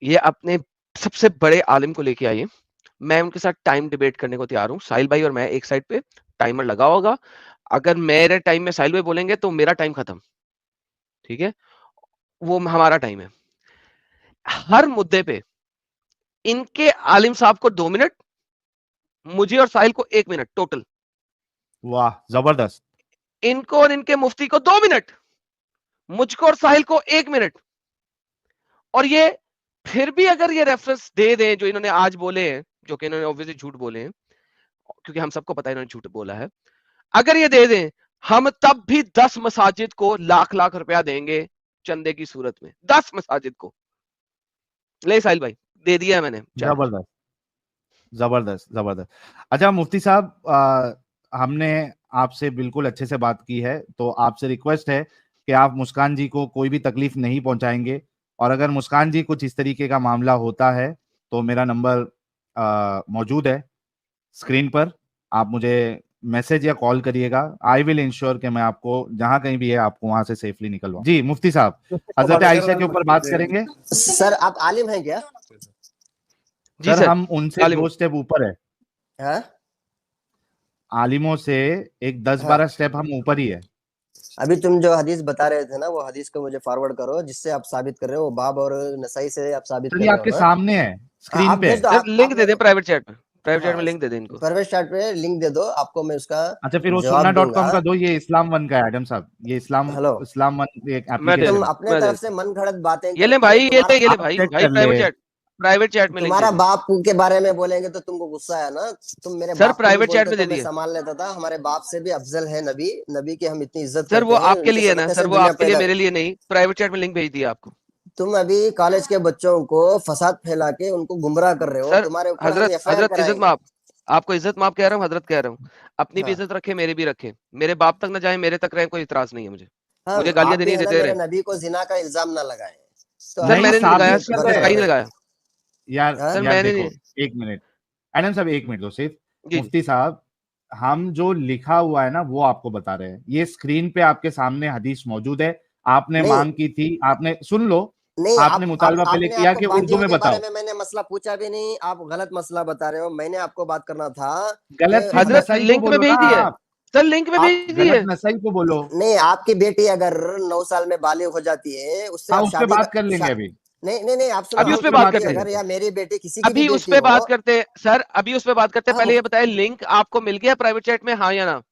ये अपने सबसे बड़े आलिम को लेके आइए, मैं उनके साथ टाइम डिबेट करने को तैयार हूँ। साहिल भाई और मैं एक साइड पे, टाइमर लगा होगा, अगर मेरे टाइम में साहिल भाई बोलेंगे तो मेरा टाइम खत्म, ठीक है, वो हमारा टाइम है। हर मुद्दे पे इनके आलिम साहब को 2 मिनट, मुझे और साहिल को 1 मिनट टोटल। वाह जबरदस्त। इनको और इनके मुफ्ती को 2 मिनट, मुझको और साहिल को 1 मिनट। और ये फिर भी अगर ये रेफरेंस दे दें जो इन्होंने आज बोले हैं, जो कि इन्होंने ऑब्वियसली झूठ बोले हैं, क्योंकि हम सबको पता है इन्होंने झूठ बोला है, अगर ये दे दें, हम तब भी 10 मसाजिद को लाख लाख रुपया देंगे चंदे की सूरत में। 10 मसाजिद को। ले साहिल भाई, दे दिया है मैंने chat में। जबरदस्त, जबरदस्त, जबरदस्त। अच्छा मुफ्ती साहब, हमने आपसे बिल्कुल अच्छे से बात की है, तो आपसे रिक्वेस्ट है कि आप मुस्कान जी को कोई भी तकलीफ नहीं पहुंचाएंगे, और अगर मुस्कान जी कुछ इस तरीके का मामला होता है तो मेरा नंबर मौजूद है स्क्रीन पर, आप मुझे मैसेज या कॉल करिएगा। आई विल इंश्योर कि मैं आपको जहां कहीं भी है आपको वहां से सेफली निकलवाऊं। जी मुफ्ती साहब, हजरत आयशा के ऊपर बात करेंगे। सर आप आलिम हैं क्या? जी सर सर, हम उनसे आलिम 2 स्टेप ऊपर है, हाँ आलिमों से एक 10-12 स्टेप हम ऊपर ही है। अभी तुम जो हदीस बता रहे थे ना, वो हदीस को मुझे फॉरवर्ड करो, जिससे आप साबित कर रहे हो, वो बाब और नसाई से आप साबित सर कर ये रहे आपके हो ना। सामने है, स्क्रीन आप पे भेज दो, है। सर लिंक दे दें प्राइवेट चैट में, प्राइवेट चैट हाँ, में लिंक दे दें इनको। परवेश चैट पे लिंक दे दो, आपको मैं उसका अच्छा फिर वो जवाब दूंगा। sunnah.com का दो, ये इस्लाम वन का है एडम साहब, ये हेलो, इस्लाम वन एक मैं दे एप्लीकेशन तुम है। अपने मैं दे तरफ से मन घड़त बातें ये ले करके भाई, ये ले, ये ले आप भाई, चेक भाई कर ले। प्राइवेट चैट में लिंक दे तुम्हारा दिए। बाप के बारे में बोलेंगे तो तुमको गुस्सा है ना। तुम मेरे सर बाप को भी प्राइवेट चैट बोलते में दे तो मैं दिए। संभाल लेता था। हमारे बाप से भी अफजल है नबी, नबी की हम इतनी इज्जत सर वो करते हैं, आपके उनके लिए है ना, सदक़े सर से वो दुनिया आपके लिए, पैदा। मेरे लिए नहीं। प्राइवेट चैट में लिंक भेज दिया आपको। तुम अभी कॉलेज के बच्चों को फसाद फैला के उनको गुमराह कर रहे हो। सर तुम्हारे ऊपर हम हजरत, एफआईआर हजरत इज्जत कराएंगे। माप, आपको इज्जत माप कह रहा हूँ, हजरत कह रहा हूँ। अपनी भी हाँ इज्जत रखे, मेरी भी रखे, मेरे बाप तक ना जाए, मेरे तक रहे, कोई इतराज नहीं है मुझे। हाँ, मुझे आप गालियां भी देनी है ना देते मेरे रहे। नबी को जिना का इल्जाम ना लगाएं। तो सर नहीं मैंने नहीं लगाया, साबित कर सर रहे कहीं हैं नहीं लगाया। यार। हाँ? सर यार मैंने देखो, नहीं। एक मिनट एडम साहब, एक मिनट दो सिर्फ। जी जी। मुफ्ती साहब, हम जो लिखा हुआ है ना वो आपको बता रहे हैं, ये स्क्रीन पे आपके सामने हदीस मौजूद है। आपने नहीं मांग की थी, आपने सुन लो, नहीं, आपने मुतालबा पहले आपने किया आपको कि उर्दू बातियों में के बारे बताओ। में मैंने मसला पूछा भी नहीं, आप गलत मसला बता रहे हो। मैंने आपको बात करना था गलत कि फिर हजरत नसाई को लिंक में बोलो ना भेज दिया है, आप, सर लिंक में आप भेज दी गलत है। नसाई को बोलो। नहीं, आपकी बेटी अगर 9 साल में बालिग हो जाती है, उससे हाँ आप उस पे शादी बात कर लेंगे अभी, नहीं नहीं नहीं, आप सुनो, अभी उस पे उस पे बात बात आपकी कर करते हैं, अगर लेंगे। या मेरी बेटी किसी की भी अभी उस बेटी पे हो। बात करते हैं सर, अभी उस पे बात करते हैं। हाँ, पहले ये बताए लिंक आपको मिल गया प्राइवेट चैट में, हाँ या ना?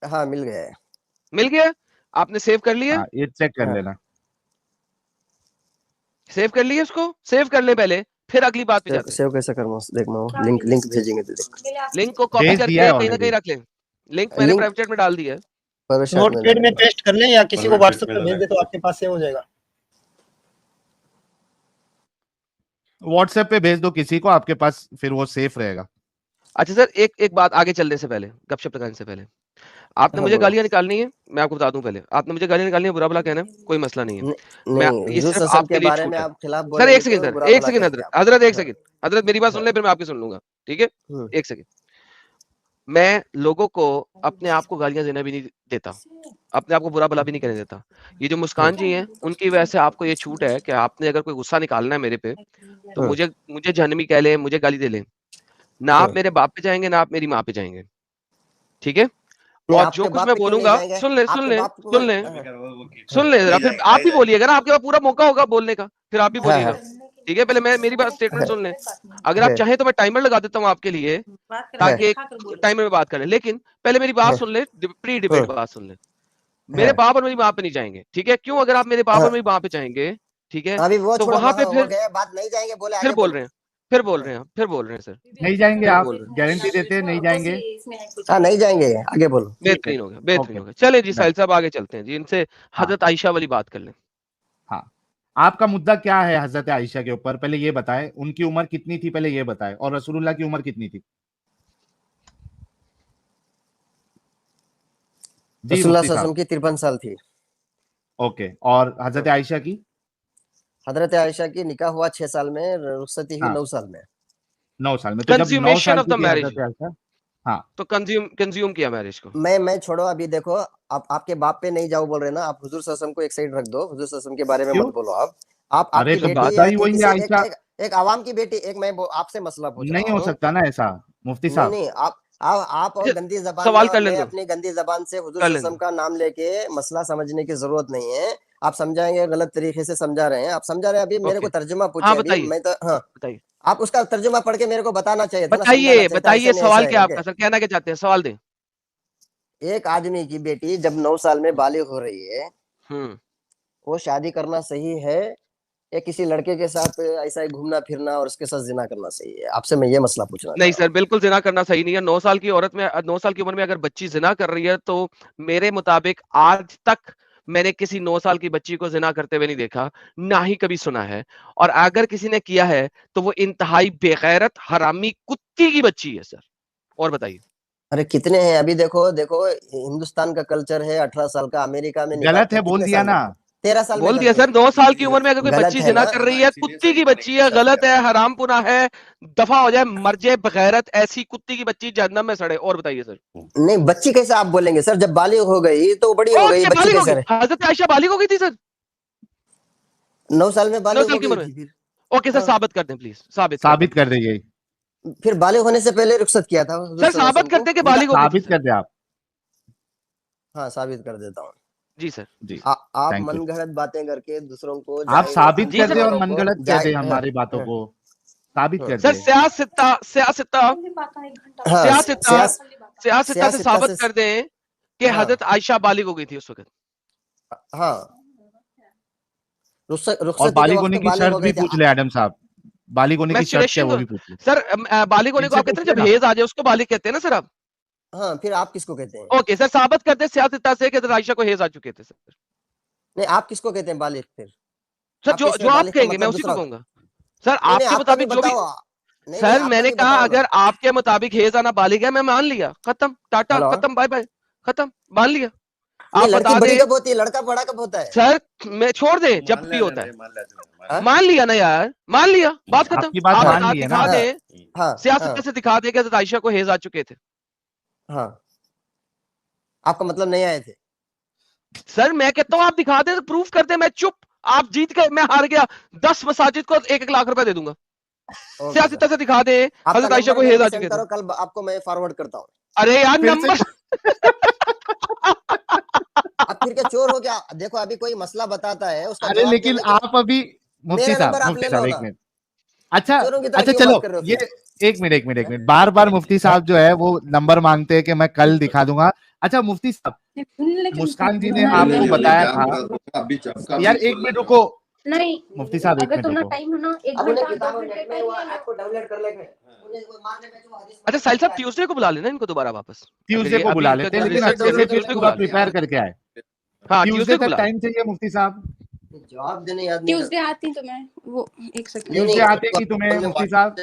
हाँ मिल गया है। मिल गया? आपने सेव कर लिया? हाँ ये चेक कर हाँ, लेना। सेव कर लिया, उसको सेव कर ले पहले, फिर अगली बात पे जाते हैं। सेव कैसे करना देखना, लिंक लिंक भेजेंगे तो देख। लिंक को कॉपी भेज दिया करके है कहीं ना कहीं ऑलरेडी। रख लें। लिंक मैंने लिंक प्राइवेट चैट में डाल दिया है। परवेश चैट में नोटपैड में डालेगा। पेस्ट कर लें या किसी को व्हाट्सएप पे भेज दे तो आपके पास सेव हो जाएगा। व्हाट्सएप पे भेज दो किसी को, आपके पास फिर वो सेफ रहेगा। अच्छा सर, एक बात आगे चलने से पहले, गपशप लगाने से पहले, आपने हाँ मुझे बोलो। गालियां निकालनी है, मैं आपको बता दूं पहले, आपने मुझे गालियां निकालनी है, बुरा भला कहना है, कोई मसला नहीं है। मैं नहीं, ये हुजूर सिर्फ सल्लल्लाहु अलैहि वसल्लम आपके के लिए बारे छूट में है। आप खिलाफ सर बोलेंगे एक सेकंड तो सर, बुरा एक भला सेकंड कहेंगे हजरत, आप। हजरत एक हाँ, सेकंड, हजरत मेरी बात सुन हाँ, ले, फिर मैं आपकी सुन लूंगा, ठीक है? हम्म, एक सेकंड। मैं लोगों को अपने आप को गालियां देना भी नहीं देता, अपने आप को बुरा भला भी नहीं कहने देता। ये जो मुस्कान जी हैं, उनकी वजह से आपको ये छूट है कि आपने अगर कोई गुस्सा निकालना है मेरे पे, तो हम्म, मुझे मुझे जहन्नमी कह ले, मुझे गाली दे ले, ना आप मेरे बाप पे जाएंगे, ना आप मेरी माँ पे जाएंगे, ठीक है? नहीं, और जो आपके कुछ बाप मैं पे क्यों नहीं बोलूंगा, जाएंगे? सुन ले, सुन आपके ले, बाप को सुन ले, सुन ले जरा, फिर आप भी बोलिएगा ना, आपके पास पूरा मौका होगा बोलने का, फिर आप भी हाँ, बोलिएगा, ठीक है? पहले मैं मेरी बात स्टेटमेंट सुन लें। अगर आप है, चाहें तो मैं टाइमर लगा देता हूँ आपके लिए, ताकि एक टाइमर में बात करें, लेकिन पहले मेरी बात है, सुन ले, प्री डिबेट बात सुन ले। मेरे बाप और मेरी माँ पे नहीं जाएंगे, ठीक है? क्यों? अगर आप मेरे बाप और मेरी माँ पे जाएंगे, ठीक है, अभी वो तो छोड़ो, वहां पे हो फिर गया बात, नहीं जाएंगे बोले, फिर आगे बोल बोलो। रहे हैं, फिर बोल रहे हैं, फिर बोल रहे हैं सर, नहीं जाएंगे फिर आप, बोल रहे हैं। गारंटी देते हैं नहीं जाएंगे। हाँ नहीं जाएंगे, आगे बोलो। ठीक है, बेहतरीन हो गया, बेहतरीन ओके हो गया। चले जी डन। साहिल साहब, आगे चलते हैं जी, इनसे हाँ हजरत आयशा वाली बात कर लें। हाँ, आपका मुद्दा क्या है हजरत आयशा के ऊपर, पहले ये बताएं। उनकी उम्र कितनी थी पहले ये बताएं, और रसूलुल्लाह की उम्र कितनी थी? जी रसूलुल्लाह मुफ्ती सल्लल्लाहु साहब। अलैहि वसल्लम की 53 साल थी। ओके, और हजरत आयशा की? हजरत आयशा की निकाह हुआ 6 साल में, रुखसती हुई हाँ 9 साल में। 9 साल में। तो जब 9 कंज्यूमेशन साल ऑफ की द थी मैरिज, हजरत आयशा, हाँ तो कंज्यूम किया मैरिज को। मैं छोड़ो, अभी देखो, आप आपके बाप पे नहीं जाओ बोल रहे ना, आप हुजूर सल्लल्लाहु अलैहि वसल्लम को एक साइड रख दो, हुजूर सल्लल्लाहु अलैहि वसल्लम के बारे में क्यों? मत बोलो। आप अरे आपकी तो बेटी मुद्दा है ही कि वही है किसी आयशा। एक आवाम की बेटी, एक मैं आपसे मसला पूछ नहीं रहा हो हूँ। सकता ना ऐसा मुफ्ती नहीं साहब। नहीं, आप और अच्छा, गंदी जबान में सवाल और कर लें मैं दो, अपनी गंदी जबान से हुजूर कर सल्लल्लाहु लें अलैहि वसल्लम दो। का नाम लेके मसला समझने की जरूरत नहीं है। आप समझाएंगे, गलत तरीके से समझा रहे हैं, आप समझा रहे हैं। अभी मेरे ओके, को तर्जुमा हाँ पूछे, अभी बताइए, मैं तो, हाँ, बताइए, आप उसका तर्जुमा पढ़ के मेरे को बताना चाहिए था ना, समझाना बताइए, चाहिए था, ऐसा बताइए, नहीं ऐसा सवाल है क्या करके। आपका सर, कहना क्या चाहते हैं, सवाल दें। एक आदमी की बेटी जब 9 साल में बालिग हो रही है, हम्म, वो शादी करना सही है या किसी लड़के के साथ ऐसा ही घूमना फिरना और उसके साथ जिना करना सही है? आपसे मैं ये मसला पूछना चाह नहीं रहा सर, बिल्कुल जिना करना सही नहीं है। 9 साल की औरत में, 9 साल की उम्र में अगर बच्ची जिना कर रही है, तो मेरे मुताबिक आज तक मैंने किसी 9 साल की बच्ची को जिना करते हुए नहीं देखा, ना ही कभी सुना है। और अगर किसी ने किया है तो वो इंतहाई बेगैरत हरामी कुत्ती की बच्ची है सर। और बताइए। अरे कितने हैं अभी, देखो देखो हिंदुस्तान का कल्चर है 18 साल का, अमेरिका में निकाह गलत है, बोल दिया ना, 13 साल में बोल दिया करते सर, हैं। 9 साल की उम्र में अगर कोई गलत बच्ची है जिना ना? कर रही है, कुत्ती की बच्ची है, गलत है, हरामपुना है, दफा हो जाए, मर जाए बगैरत, ऐसी कुत्ती की बच्ची जहन्नम में सड़े। और बताइए सर। नहीं, बच्ची कैसे आप बोलेंगे सर, जब बालिग हो गई तो बड़ी हो गई, ओके, बच्ची बालिग हो कैसे गई, रहे? हजरत आयशा बालिग हो गई थी सर, 9 साल में 9 बालिग साल हो की गई उम्र थी में। फिर। ओके सर, हाँ। साबित कर दें प्लीज, साबित कर दीजिए, फिर बालिग होने से पहले रुखसत किया था हुजूर सर, सल्लल्लाहु अलैहि साबित वसल्लम करते को। कि बालिग हो गई थी साबित सर। कर दे आप। हाँ, साबित कर देता हूँ। जी सर। जी, आप थैंक यू। मनगढ़ंत बातें करके दूसरों को आप साबित जी कर सर। दे और मनगढ़ंत कह दे हमारी बातों हाँ, को, साबित कर सर दे। सियासता सियासता हाँ, सियासता सियासता से सियासता साबित से कर दें कि हाँ। हजरत आयशा बालिग हो गई थी उस वक्त। हाँ, और रुखसती के बालिग वक्त होने की बालिग शर्त हो भी गए थे। पूछ ले एडम साहब, बालिग होने की शर्त क्या है मेंस्ट्रुएशन वो को भी पूछ ले। सर, बालिग होने को इनसे आप कहते हैं पूछ जब लेना। हेज आ जाए, उसको बालिग कहते हैं ना सर आप। हाँ, फिर आप किसको कहते हैं? ओके सर, साबित कर दे सियासता से कि हजरत आयशा को हेज आ चुके थे सर। नहीं, आप किसको कहते हैं बालिग फिर? सर आपके जो इसमें जो आप बालिग का कहेंगे मैं मतलब उसी को दूसरा। कहूंगा सर, नहीं, आपके आपका भी मुताबिक जो भी। बताओ। नहीं, सर आपका मैंने भी कहा बताओ ना। अगर आपके मुताबिक हेज आना बालिग है, मैं मान लिया, खत्म, टाटा, हेलो? खत्म, बाय बाय, खत्म, मान लिया। नहीं, आप लड़की बता बड़ी दें कब होती है, लड़का बड़ा कब होता है? सर, मैं छोड़ दें जब भी होता है, हाँ? मान लिया ना यार, मान लिया, बात खत्म। आपकी बात आप मान बता ली है ना? दिखा हाँ, दें, हाँ, सियासत हाँ, से दिखा दें कि हजरत आयशा को हेज आ चुके थे। हाँ। आपका मतलब नहीं आए थे? सर मैं कहता हूं आप दिखा दें, प्रूफ कर दें, मैं चुप, आप जीत गए, मैं हार गया, 10 मसाजिद को 1-1 लाख रुपए दे दूंगा। ओके सियासत सर, से दिखा दे आपका हजरत आयशा नंबर को मेरे हेज पे आ सेंड चुके थे। करो, कल आपको मैं फॉरवर्ड करता हूँ। अरे यार फिर से नंबर अब फिर क्या चोर हो क्या? देखो अभी कोई मसला बताता है, उसका अरे जवाब लेकिन देने के आप अभी मुफ्ती मेरा नंबर साहब, आप ले लो एक ना। मिनट। अच्छा चोरों की तरह अच्छा, क्यों चलो बात कर रहे हो ये फिर? एक मिनट, बार बार मुफ्ती साहब जो है वो नंबर मांगते हैं कि मैं कल दिखा दूंगा। अच्छा मुफ्ती साहब, मुस्कान जी ने आपको बताया था यार, एक मिनट रुको नहीं, मुफ्ती साहब, एक अगर मिनट तुम्हें रुको। टाइम हो ना, एक अब उन्हें घंटा 2 किताबों घंटे नेट में वो पहले आपको डाउनलोड कर लेंगे। उन्हें वो मारने में जो हदीस अच्छा साहिल साहब, ट्यूसडे को बुला लेना इनको दोबारा वापस। ट्यूसडे अगर ये को अभी बुला इनका लेते हैं, जो लेकिन रिसर्च अच्छे चल से रही है, फिर ट्यूसडे को पूरा बुला लेते प्रिपेयर हैं। करके आए। हाँ, ट्यूसडे ट्यूसडे को तक बुला टाइम चाहिए मुफ्ती साहब, जवाब देने याद नहीं ट्यूसडे आती तो मैं वो एक सेकंड। ट्यूसडे आते कि तुम्हें मुफ्ती साहब?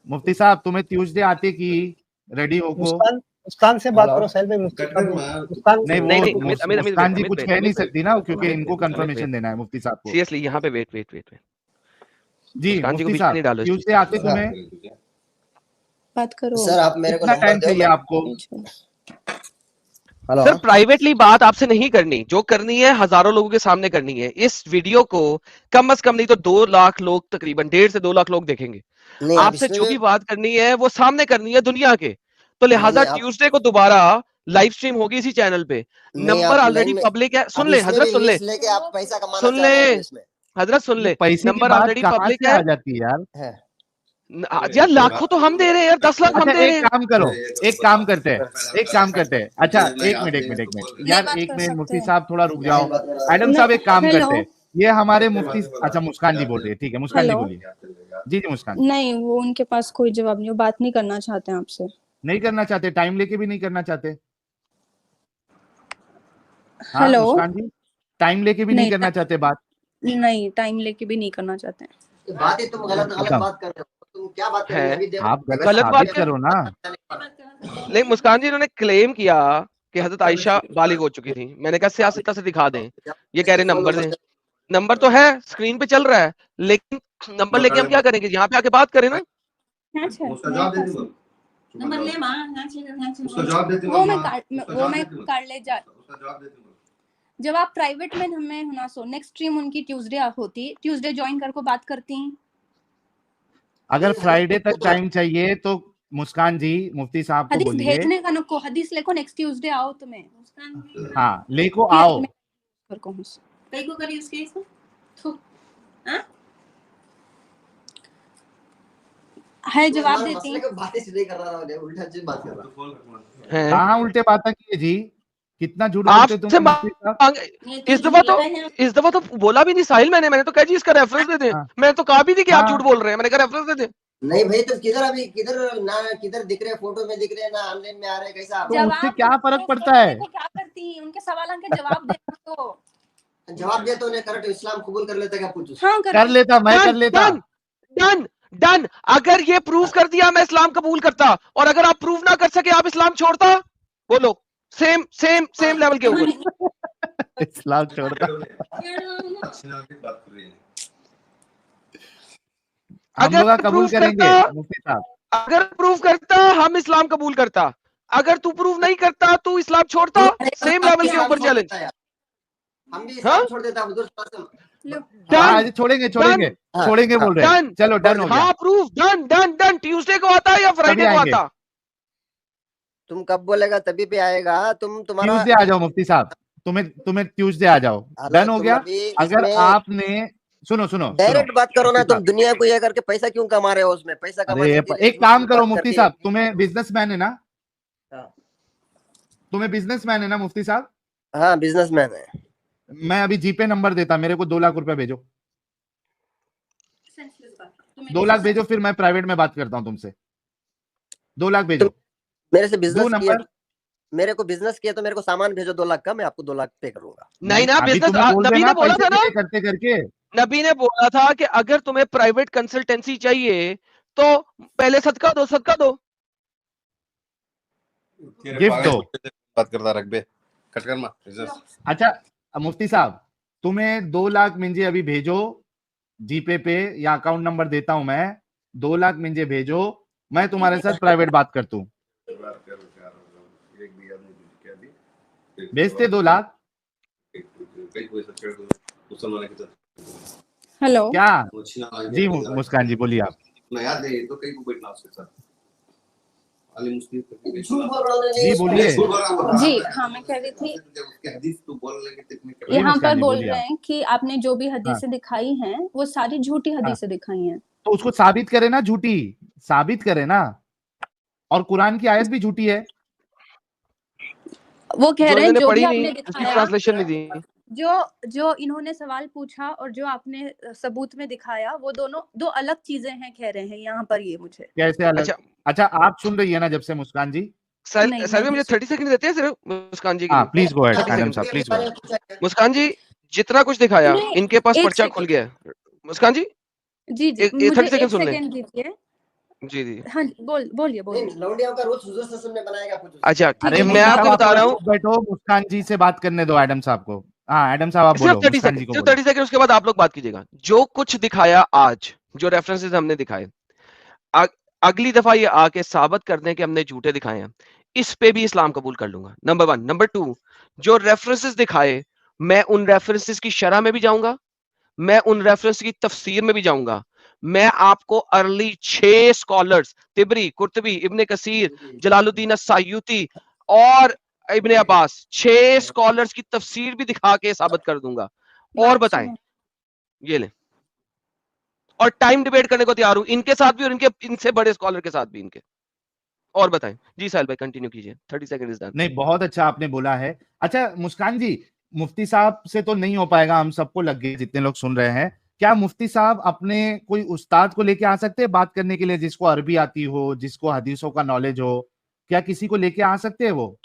मुफ्ती साहब तुम्हें ट्यूसडे आते कि रेडी हो को? मुस्कान मुस्कान से बात हेलो? करो साहिल भाई, मुस्कान नहीं नहीं वो नहीं, अमित अमित अमित मुस्कान जी अमित कुछ वेट, कह नहीं अमित वेट, सकती ना, क्योंकि अमित इनको वेट, अमित कंफर्मेशन वेट, देना है मुफ्ती साहब को। सीरियसली यहाँ पे वेट वेट वेट वेट, जी मुस्कान जी को मुफ्ती बीच में नहीं साहब, डालो इस ट्यूसडे आते तुम्हें? बात करो। सर आप मेरे को कितना नंबर टाइम दो। चाहिए मैं आपको? हेलो? सर प्राइवेटली बात आपसे नहीं करनी, जो करनी है हजारों लोगों के सामने करनी है। इस वीडियो को कम से कम नहीं तो 2 लाख लोग, तकरीबन 1.5 से 2 लाख लोग देखेंगे। नहीं, आप आपसे इसमें जो भी बात करनी है वो सामने करनी है दुनिया के, तो नहीं, लिहाजा नहीं, आप ट्यूसडे को दोबारा लाइव स्ट्रीम होगी इसी चैनल पे। नहीं, नंबर आप ऑलरेडी लाइन में पब्लिक है, सुन अब ले इसमें हजरत, भी सुन ले, रील्स लेके आप पैसा कमाना सुन चाह ले रहे हैं इसमें। हजरत, सुन ये ले, पैसे की नंबर बात ऑलरेडी कहाँ पब्लिक से है। आ जाती है यार? है। यार लाखों तो हम दे रहे हैं यार, 10 लाख हम अच्छा दे रहे एक हैं। काम करो, एक काम करते हैं। अच्छा एक मिनट यार, बात एक कर मिनट सकते मुफ्ती हैं। साहब थोड़ा रुक जाओ। एडम नहीं, साहब एक काम हेलो। करते हैं, ये हमारे मुफ्ती, अच्छा मुस्कान जी बोल रही है, ठीक है मुस्कान जी हेलो। बोलिए। जी जी मुस्कान। नहीं, वो उनके पास कोई जवाब नहीं, वो बात नहीं करना चाहते हैं आपसे। नहीं करना चाहते, टाइम लेके भी नहीं करना चाहते? हाँ हेलो। मुस्कान जी, टाइम लेके भी नहीं नहीं, करना चाहते बात? नहीं, टाइम लेके भी नहीं करना चाहते हैं। ये बात ही तुम गलत एकदम। बात कर रहे हो। तुम क्या बात कर रहे हो? है। अभी देखो आप गलत गलत बात साबित है। करो ना। नहीं मुस्कान जी, इन्होंने क्लेम किया कि हजरत आयशा बालिग हो चुकी थी। मैंने कहा सियासत से दिखा दें, ये कह रहे नंबर दें। नंबर तो है, स्क्रीन पे चल रहा है, लेकिन नंबर लेके हम क्या करेंगे? यहाँ पे आके बात करें ना। नंबर ले मां, वो मैं कर ले जा। जब आप प्राइवेट में हमें होना सो, नेक्स्ट स्ट्रीम उनकी ट्यूसडे होती, ट्यूसडे ज्वाइन कर को बात करती। अगर फ्राइडे तक टाइम चाहिए तो मुस्कान जी मुफ्ती साहब को हदीस बोलिए, भेजने का नको, हदीस लेको नेक्स्ट ट्यूसडे आओ तुम्हें। मुस्कान हाँ लेको आओ। कर को कई को करी उसके इसको तो हां है जवाब देती हैं। बात नहीं कर रहा हूं, उल्टा चीज बात कर रहा हूं। कहाँ उल्टे बातें किए जी, कितना झूठ आपसे बोलते तुम मुफ्ती साहब। इस दफा तो बोला भी नहीं साहिल, मैंने तो कहा जी इसका रेफरेंस दे दे। हाँ। मैंने तो कहा भी नहीं कि आप हाँ। झूठ बोल रहे हैं, मैंने कहा रेफरेंस दे दे। नहीं भाई, तुम किधर अभी किधर ना किधर दिख रहे, फोटो में दिख रहे ना ऑनलाइन में आ रहे, कैसा आप? तो उससे क्या फर्क पड़ता है? को क्या करती हैं, उनके सवालों के जवाब दे तो जवाब दे तो उन्हें करंट इस्लाम कबूल कर लेता क्या? पूछ हाँ कर लेता, मैं कर लेता। Done done. अगर ये प्रूव कर दिया मैं इस्लाम कबूल करता, और अगर आप प्रूव ना कर सके आप इस्लाम छोड़ता। बोलो, सेम सेम सेम लेवल के ऊपर। इस्लाम छोड़ता। बात कर रही है। हम अगर लोग कबूल proof करेंगे करता- मुफ्ती साहब। अगर प्रूव करता हम इस्लाम कबूल करता, अगर तू प्रूव नहीं करता तू इस्लाम छोड़ता। सेम लेवल के ऊपर चैलेंज। हम भी हाँ? इस्लाम छोड़ देता हुजूर सल्लल्लाहु अलैहि वसल्लम। हाँ जी, छोड़ेंगे छोड़ेंगे छोड़ेंगे बोल रहे हैं। डन। चलो डन हो गया। हाँ proof done done done. Tuesday को आता है या फ्राइडे को आएंगे। आता? तुम कब बोलेगा तभी पे आएगा। तुम्हारा ट्यूसडे आ जाओ मुफ्ती साहब, तुम्हें ट्यूसडे आ जाओ। डन हो गया। अगर आपने सुनो सुनो डायरेक्ट बात करो ना, मुफ्ती तुम दुनिया को ये करके पैसा क्यों कमा रहे हो? उसमें पैसा कमाने के साहब, लिए एक काम बात करो मुफ्ती करके- साहब, तुम्हें बिजनेसमैन है ना? हाँ। तुम्हें बिजनेसमैन है ना मुफ्ती साहब? हाँ बिजनेसमैन है। मैं अभी जीपे नंबर देता, मेरे को 2 लाख रुपए भेजो। 2 लाख भेजो, फिर मैं प्राइवेट में बात करता हूँ तुमसे। 2 लाख भेजो। मेरे से दो बिजनेस किया, नंबर। मेरे को बिजनेस किया तो मेरे को सामान भेजो 2 लाख का, मैं आपको 2 लाख पे करूंगा। नहीं ना, अभी बिजनेस तुम्हें बोल नबी देना ने बोला पैसे था ना, के लिए करते करके। नबी ने बोला था कि अगर तुम्हें प्राइवेट कंसल्टेंसी चाहिए तो पहले सदका दो, सदका दो। गिफ्ट दो। बात करता रख बे, कट कर मा। अच्छा मुफ्ती साहब, तुम्हें 2 लाख मुझे अभी भेजो जीपे पे, या अकाउंट नंबर देता हूं मैं। 2 लाख मुझे भेजो, मैं तुम्हारे साथ प्राइवेट बात करता हूँ। भेजते 2 लाख। हेलो क्या जी मुस्कान जी बोलिए आप। याद है तो कहीं को बैठना उसके साथ अली मुस्लिम जी बोलिए। जी हाँ, मैं कह रही थी हदीस तू बोल रहे कि यहाँ मुस्कान पर जी, बोल बोलिए रहे हैं कि आपने जो भी हदीसें दिखाई हैं वो सारी झूठी हदीसें दिखाई हैं। तो उसको साबित करे ना, झूठी साबित करे ना। और कुरान की आयत भी झूठी है। वो कह रहे हैं इन्होंने जो भी पढ़ी आपने नहीं, इसकी दिखाया, ट्रांसलेशन नहीं दी। जो इन्होंने सवाल पूछा और जो आपने सबूत में दिखाया, वो दोनों 2 अलग चीजें हैं, कह रहे हैं यहाँ पर ये मुझे। कैसे अलग? अच्छा आप सुन रही है ना जब से मुस्कान जी? नहीं, सर नहीं मुझे 30 सेकंड देते हैं सिर्फ मुस्कान जी के हाँ लिए। Please go ahead 30 madam second. साहब, प्लीज गो। मुस्कान जी जितना कुछ दिखाया नहीं, इनके पास एक पर्चा सेकंड। खुल गया है। मुस्कान जी जी जी, ये मुझे 30 सेकंड 1 सुन लें। सेकंड दीजिए। जी जी। हाँ बोलिए बोलिए। लौंडियों का रूल्स हुजूर सल्लल्लाहु अलैहि वसल्लम ने बनाएगा कुछ। अच्छा अरे मैं आपको बता रहा हूँ, बैठो, मुस्कान जी से बात करने दो एडम साहब को। हाँ एडम साहब आप सिर्फ बोलो, 30 मुस्कान जी सेकंड, को सिर्फ बोलो। 30 सेकंड, उसके बाद आप लोग बात कीजिएगा। जो कुछ दिखाया आज, जो रेफरेंसेस हमने दिखाए, अगली दफा ये आके साबित कर दें कि हमने झूठे दिखाए हैं, इस पे भी इस्लाम कबूल कर लूंगा। नंबर 1। नंबर 2, जो रेफरेंसेस दिखाए मैं उन रेफरेंसेस की शरह में भी जाऊंगा, मैं उन रेफरेंस की तफसीर में भी जाऊंगा। मैं आपको अर्ली 6 स्कॉलर्स, तिबरी, कुर्तबी, इब्ने कसीर, जलालुद्दीन अस्सायूती और इब्ने अब्बास, 6 स्कॉलर्स की तफसीर भी दिखा के साबित कर दूंगा। और बताएं, ये ले। और टाइम डिबेट करने को तैयार हूं, इनके साथ भी और इनसे बड़े स्कॉलर के साथ भी इनके। और बताएं जी साहिल भाई, कंटिन्यू कीजिए। 30 सेकंड इज डन। नहीं बहुत अच्छा आपने बोला है। अच्छा मुस्कान जी, मुफ्ती साहब से तो नहीं हो पाएगा, हम सबको लग गए जितने लोग सुन रहे हैं। क्या मुफ्ती साहब अपने कोई उस्ताद को लेके आ सकते हैं बात करने के लिए, जिसको अरबी आती हो, जिसको हदीसों का नॉलेज हो? क्या किसी को लेके आ सकते हैं वो?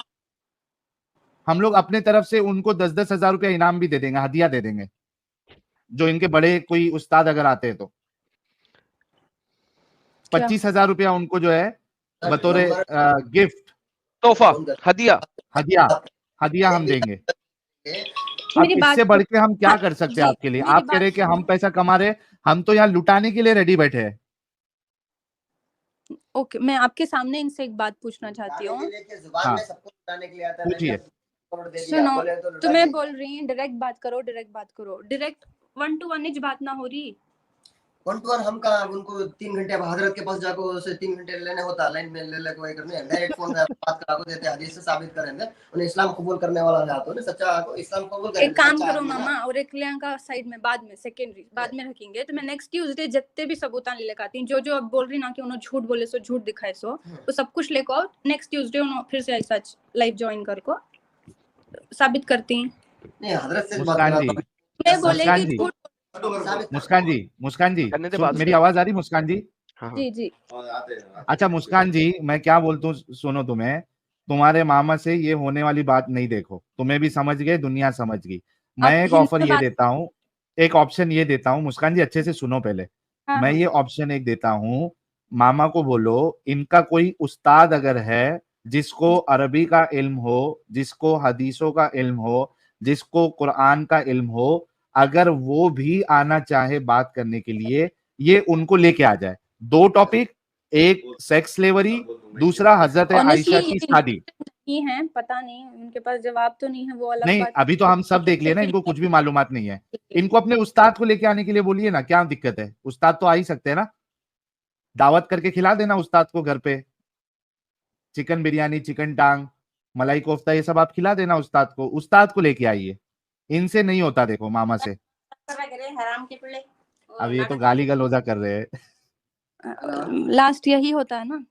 हम लोग अपने तरफ से उनको 10-10 हजार रुपया इनाम भी दे देंगे, हदिया दे देंगे, जो इनके बड़े कोई उस्ताद अगर आते हैं तो। 25,000 रुपया उनको जो है बतौर गिफ्ट, तोहफा, हदिया, हदिया हदिया हम देंगे। अब मेरी बात इससे बढ़ के हम क्या कर सकते हैं जी, आपके लिए? मेरी आप कह बात रहे कि हम पैसा कमा रहे, हम तो यहाँ लुटाने के लिए रेडी बैठे हैं। ओके, मैं आपके सामने इनसे एक बात पूछना चाहती हूँ। हाँ पूछिए। सुनो, तुम्हें बोल रही हैं डायरेक्ट बात करो, डायरेक्ट बात करो, डायरेक्ट 1 to 1 बात ना हो रही। 1 to 1 हम कहाँ, उनको 3 घंटे अब हजरत के पास जाकर उसे 3 घंटे लेने होता, लाइन में ले कोई करने, डायरेक्ट फोन पे बात करा को देते, हदीस से साबित करेंगे उन्हें इस्लाम कबूल करने वाला जातो ने सच्चा को इस्लाम कबूल करेंगे। एक काम करो मामा, और एक का साइड में बाद में सेकेंडरी बाद में रखेंगे, तो मैं नेक्स्ट ट्यूसडे जितने भी सबूतान लेकर आती हूँ, जो अब बोल रही ना कि उन्होंने झूठ बोले सो झूठ दिखाए सो, तो सब कुछ लेकर आओ। नेक्स्ट ट्यूसडे उन्होंने फिर से ऐसा लाइव ज्वाइन कर को साबित करती हैं। नहीं हजरत से बात मुस्कान करा जी, तो मैं बोलेगी जी, झूठ। मुस्कान जी, करने दे सुन, बाद मेरी आवाज आ रही मुस्कान जी? हाँ जी जी अच्छा मुस्कान जी, मैं क्या बोलता हूँ सुनो, तुम्हारे मामा से ये होने वाली बात नहीं, देखो तुम्हें भी समझ गए, दुनिया समझ गई। मैं आप एक हिंदी ऑफर में ये बात। देता हूँ, एक ऑप्शन ये देता हूँ, मुस्कान जी अच्छे से सुनो पहले। हाँ मैं हाँ ये ऑप्शन एक देता हूँ, मामा को बोलो इनका कोई उस्ताद अगर है जिसको अरबी का इल्म हो, जिसको हदीसों का इल्म हो, जिसको कुरान का इल्म हो, अगर वो भी आना चाहे बात करने के लिए, ये उनको लेके आ जाए। दो टॉपिक, एक सेक्स स्लेवरी, दूसरा हजरत ऑनेस्टली आयशा की शादी। नहीं है, पता नहीं उनके पास जवाब तो नहीं है, वो अलग नहीं बात अभी तो हम सब देख लिए ना, है। इनको कुछ भी मालूमात नहीं है। इनको अपने उस्ताद को लेके आने के लिए बोलिए ना, क्या दिक्कत है? उस्ताद तो आ ही सकते हैं ना, दावत करके खिला देना उस्ताद को घर पे, चिकन बिरयानी, चिकन टांग, मलाई कोफ्ता, ये सब आप खिला देना उस्ताद को। उस्ताद को लेके आइए, इनसे नहीं होता देखो, मामा से। हराम के पिल्ले। अब ये तो गाली गलौजा कर रहे हैं। लास्ट यही होता है ना।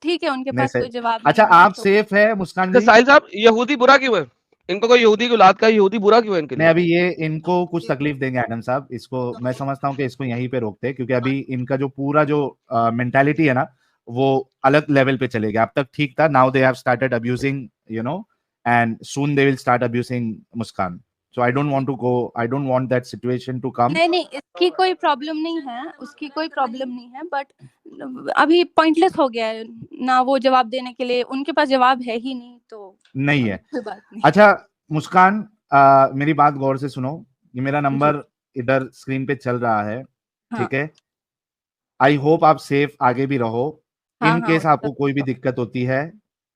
ठीक है, उनके नहीं पास सही। कोई जवाब अच्छा नहीं है आप तो सेफ है मुस्कान तो जी? साहिल साहब, यहूदी बुरा क्यों है? इनको कोई यहूदी की औलाद का यहूदी बुरा क्यों है इनके नहीं लिए? अभी ये इनको कुछ तकलीफ देंगे एडम साहब, इसको मैं समझता हूँ कि इसको यहीं पे रोकते हैं, क्योंकि अभी इनका जो पूरा जो मेंटालिटी है ना, वो अलग लेवल पे चलेगा। अब तक ठीक था, now they have started abusing, you know, and soon they will start abusing Muskan. So I don't want to go, I don't want that situation to come. नहीं नहीं, इसकी कोई प्रॉब्लम नहीं है, उसकी कोई प्रॉब्लम नहीं है, बट अभी पॉइंटलेस हो गया है ना वो जवाब देने के लिए, उनके पास जवाब है ही नहीं तो नहीं अभी है। कोई बात नहीं। अच्छा मुस्कान, मेरी बात गौर से सुनो, ये मेरा जी नंबर इधर स्क्रीन पे चल रहा है, हाँ ठीक है? आई होप आप सेफ आगे भी रहो। हाँ इन हाँ केस आपको कोई भी दिक्कत होती है,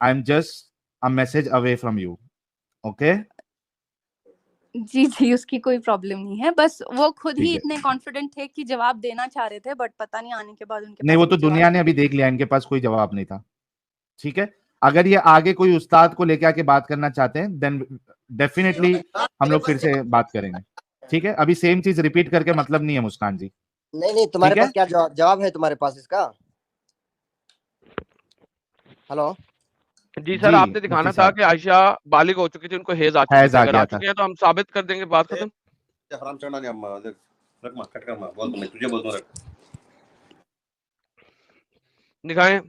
I am just a message away from you, okay? जी जी, उसकी कोई प्रॉब्लम नहीं है, बस वो खुद ठीक ही है। इतने कॉन्फिडेंट थे कि जवाब देना चाह रहे थे, बट पता नहीं आने के बाद उनके नहीं पास वो कोई तो जवाब दुनिया ने अभी देख लिया, इनके पास कोई जवाब नहीं था, ठीक है? अगर ये आगे कोई उस्ताद को लेके आके बात करना चाहते हैं, देन डेफिनेटली हम लोग फिर से बात करेंगे, ठीक है? अभी सेम चीज रिपीट करके मतलब नहीं है मुस्कान जी, नहीं नहीं, तुम्हारे ठीक है? पास क्या जवाब है तुम्हारे पास इसका? हेलो। जी सर, जी आपने मुफ्ती दिखाना था साहब, कि आयशा बालिग हो चुकी थी, उनको हेज आ चुकी हैज थी। आ अगर गया आ था। चुके हैं तो हम साबित कर देंगे, बात खत्म। हराम चढ़ना नहीं अम्मा, देख रख मा कट कर मा बोल, मैं तुझे बोलता हूं रख। दिखाएं।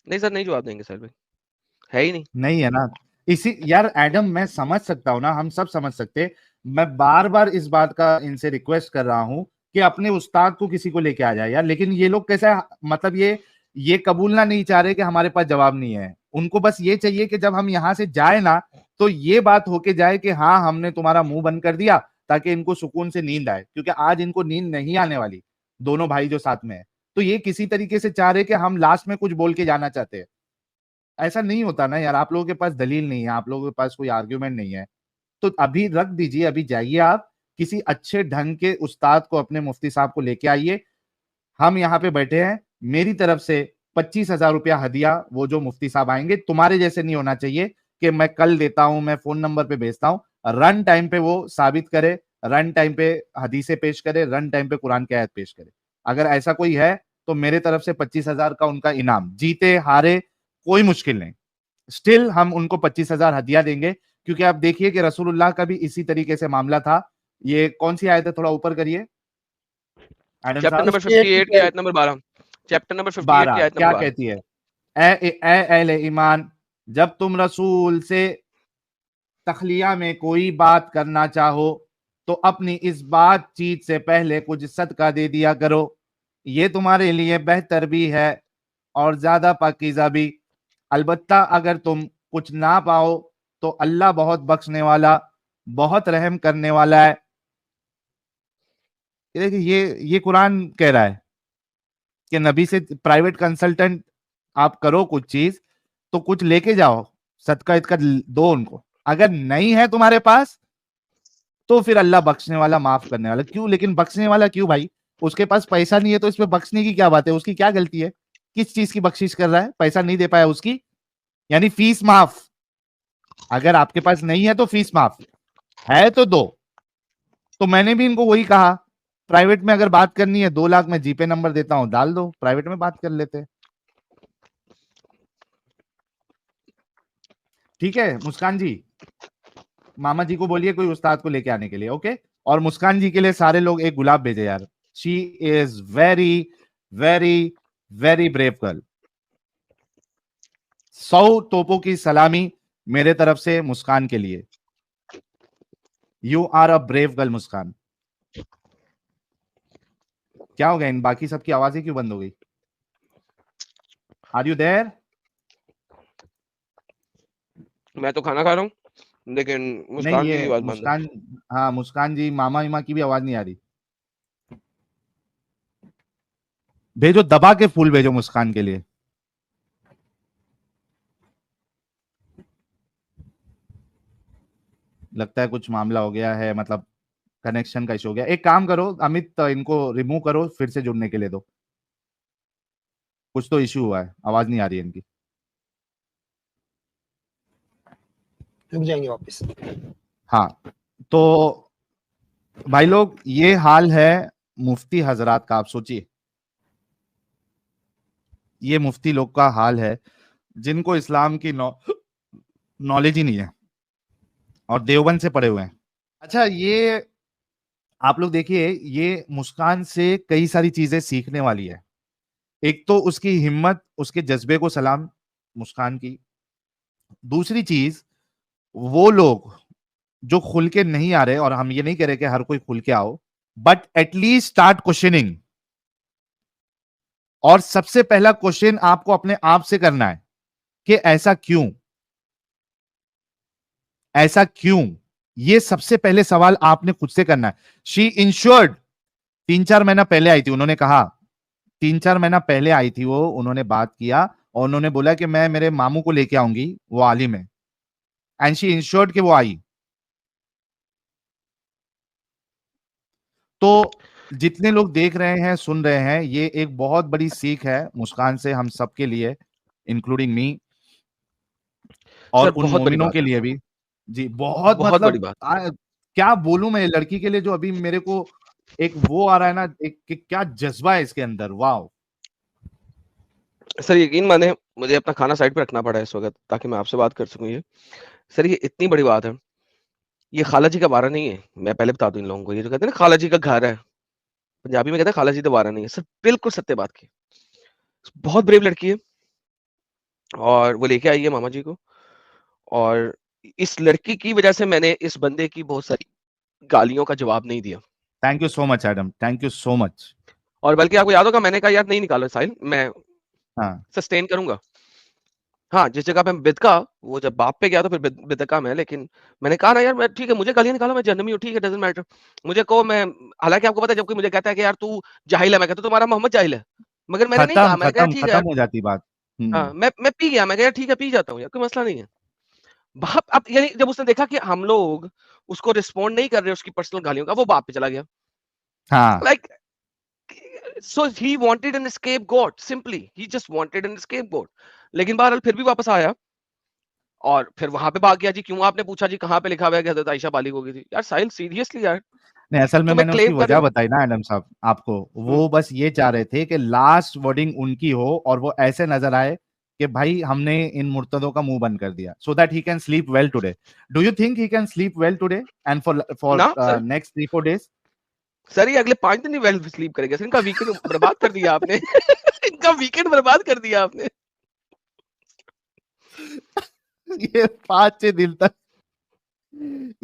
नहीं सर, नहीं जवाब देंगे सर भाई, है ही नहीं। नहीं है ना, इसी यार एडम, मैं समझ सकता हूँ ना, हम सब समझ सकते। मैं बार बार इस बात का इनसे रिक्वेस्ट कर रहा हूँ कि अपने उस्ताद को किसी को लेके आ जाए यार, लेकिन ये लोग कैसे, मतलब ये कबूलना नहीं चाह रहे कि हमारे पास जवाब नहीं है। उनको बस ये चाहिए कि जब हम यहाँ से जाए ना, तो ये बात होके जाए कि हाँ हमने तुम्हारा मुंह बंद कर दिया, ताकि इनको सुकून से नींद आए, क्योंकि आज इनको नींद नहीं आने वाली, दोनों भाई जो साथ में है। तो ये किसी तरीके से चाह रहे कि हम लास्ट में कुछ बोल के जाना चाहते हैं। ऐसा नहीं होता ना यार, आप लोगों के पास दलील नहीं है, आप लोगों के पास कोई आर्ग्यूमेंट नहीं है, तो अभी रख दीजिए, अभी जाइए आप किसी अच्छे ढंग के उस्ताद को, अपने मुफ्ती साहब को लेके आइए। हम यहाँ पे बैठे हैं, मेरी तरफ से 25,000 रुपया हदिया, वो जो मुफ्ती साहब आएंगे, तुम्हारे जैसे नहीं होना चाहिए कि मैं कल देता हूं, मैं फोन नंबर पे भेजता हूं। रन टाइम पे वो साबित करे, रन टाइम पे हदीसे पेश करे, रन टाइम पे कुरान की आयत पेश करे। अगर ऐसा कोई है तो मेरे तरफ से 25,000 का उनका इनाम, जीते हारे कोई मुश्किल नहीं, स्टिल हम उनको 25,000 हदिया देंगे, क्योंकि आप देखिए कि रसूलुल्लाह का भी इसी तरीके से मामला था। ये कौन सी आयत है, थोड़ा ऊपर करिए एडम चैप्टर साहब। नंबर 58 की आयत नंबर 12। चैप्टर नंबर 58 की 12 आयत क्या नंबर 12। कहती है? अहले ईमान, जब तुम रसूल से तखलिया में कोई बात करना चाहो तो अपनी इस बातचीत से पहले कुछ सदका दे दिया करो, ये तुम्हारे लिए बेहतर भी है और ज्यादा पाकीज़ा भी। अलबत्ता अगर तुम कुछ ना पाओ तो अल्लाह बहुत बख्शने वाला, बहुत रहम करने वाला है। ये देखिए, ये कुरान कह रहा है कि नबी से प्राइवेट कंसल्टेंट आप करो कुछ चीज, तो कुछ लेके जाओ, सदका इतका दो उनको। अगर नहीं है तुम्हारे पास तो फिर अल्लाह बख्शने वाला, माफ करने वाला। क्यों लेकिन बख्शने वाला क्यों भाई? उसके पास पैसा नहीं है तो इसमें बख्शने की क्या बात है? उसकी क्या गलती है? किस चीज की बख्शिश कर रहा है? पैसा नहीं दे पाया उसकी, यानी फीस माफ। अगर आपके पास नहीं है तो फीस माफ, है तो दो। तो मैंने भी इनको वही कहा, प्राइवेट में अगर बात करनी है 2 लाख में जीपे नंबर देता हूं, डाल दो, प्राइवेट में बात कर लेते हैं। ठीक है मुस्कान जी, मामा जी को बोलिए कोई उस्ताद को लेके आने के लिए, ओके। और मुस्कान जी के लिए सारे लोग एक गुलाब भेजे यार, she is very very very brave girl. 100 तोपों की सलामी मेरे तरफ से मुस्कान के लिए। You are a brave girl Muskan. क्या हो गया, इन बाकी सबकी आवाजें क्यों बंद हो गई? Are you there? मैं तो खाना खा रहा हूँ, लेकिन नहीं मुस्कान जी की ये बात बंद है। मुस्कान, हाँ मुस्कान जी, मामा इमा की भी आवाज नहीं आ रही। भेजो, दबा के फूल भेजो मुस्कान के लिए। लगता है कुछ मामला हो गया है, मतलब कनेक्शन का इशू हो गया। एक काम करो अमित, इनको रिमूव करो, फिर से जुड़ने के लिए दो। कुछ तो इशू हुआ है, आवाज नहीं आ रही है इनकी। रुक जाएंगे वापस। हाँ, तो भाई लोग ये हाल है मुफ्ती हजरात का। आप सोचिए, ये मुफ्ती लोग का हाल है जिनको इस्लाम की नॉलेज ही नहीं है और देवबंद से पढ़े हुए हैं। अच्छा, ये आप लोग देखिए, ये मुस्कान से कई सारी चीजें सीखने वाली है। एक तो उसकी हिम्मत, उसके जज्बे को सलाम मुस्कान की। दूसरी चीज, वो लोग जो खुल के नहीं आ रहे, और हम ये नहीं कह रहे कि हर कोई खुल के आओ, बट एटलीस्ट स्टार्ट क्वेश्चनिंग। और सबसे पहला क्वेश्चन आपको अपने आप से करना है कि ऐसा क्यों, ऐसा क्यों। ये सबसे पहले सवाल आपने खुद से करना है। शी इंश्योर्ड 3-4 महीना पहले आई थी, उन्होंने कहा 3-4 महीना पहले आई थी वो, उन्होंने बात किया और उन्होंने बोला कि मैं मेरे मामू को लेके आऊंगी, वो आलिम है। एंड शी इंश्योर्ड कि वो आई। तो जितने लोग देख रहे हैं, सुन रहे हैं, ये एक बहुत बड़ी सीख है मुस्कान से हम सबके लिए, इंक्लूडिंग मी, और सर उन बहुत बड़ी मोमिनों बात के है, लिए भी। जी बहुत, बहुत बड़ी मतलब बात। क्या बोलूं मैं लड़की के लिए, जो अभी मेरे को एक वो आ रहा है ना, एक कि क्या जज्बा है इसके अंदर, वाह। सर यकीन माने मुझे अपना खाना साइड पे रखना पड़ा है इस वक्त ताकि मैं आपसे बात कर सकूं। ये सर ये इतनी बड़ी बात है, ये खाला जी का बारा नहीं है। मैं पहले बता दूं इन लोगों को, ये जो कहते हैं ना खाला जी का घर है, पंजाबी में कहते हैं खाला जी दोबारा नहीं है। सर बिल्कुल सत्य बात की, बहुत ब्रेव लड़की है और वो लेके आई है मामा जी को। और इस लड़की की वजह से मैंने इस बंदे की बहुत सारी गालियों का जवाब नहीं दिया। Thank you so much Adam, thank you so much. और बल्कि आपको याद होगा मैंने कहा यार नहीं निकालो साहिल, मैं हाँ सस्टेन करूंगा। हाँ, जिस जगह पे मैं बिदका, वो जब बाप पे गया तो फिर बिदका मैं, लेकिन मैंने कहा ना यार मैं ठीक है, मुझे गालियां निकालो, मैं जहन्नमी हूँ, ठीक है, डजंट मैटर। मुझे कहो मैं, हालांकि आपको पता है जब कोई मुझे कहता है कि यार तू जाहिल है, मैं कहता हूं तुम्हारा मोहम्मद जाहिल है, मगर मैंने नहीं कहा, खत्म मैंने कहा खत्म ठीक है खत्म यार। हो जाती बात। हाँ, मैं पी गया, मैं कहा यार ठीक है पी जाता हूँ यार, कोई मसला नहीं है। बाप अब यानी जब उसने देखा कि हम लोग उसको रिस्पॉन्ड नहीं कर रहे उसकी पर्सनल गालियों का, वो बाप पे चला गया। हाँ like so he wanted an scapegoat, simply he just wanted an scapegoat। लेकिन बहरहाल फिर भी वापस आया और फिर वहां पे भाग गया जी। क्यों आपने पूछा जी कहाँ पे लिखा हुआ है कि हजरत आयशा बालिग हो गई थी? यार साहिल सीरियसली यार, नहीं, असल में तुम्हें मैंने उसकी क्लेम कर रहे वजह हो। बताई ना एडम साहब आपको। वो बस ये चाह रहे थे कि लास्ट वर्डिंग उनकी हो और वो ऐसे नजर आए कि भाई हमने इन मुर्तदों का मुंह बंद कर दिया, so that he can sleep well today. Do you think he can sleep well today and for ना सर, नेक्स्ट 3-4 डेज? सर ये अगले 5 दिन ही वेल स्लीप करेंगे सर, इनका वीकेंड बर्बाद कर दिया आपने। इनका वीकेंड बर्बाद कर दिया आपने। ये 5-6 दिन तक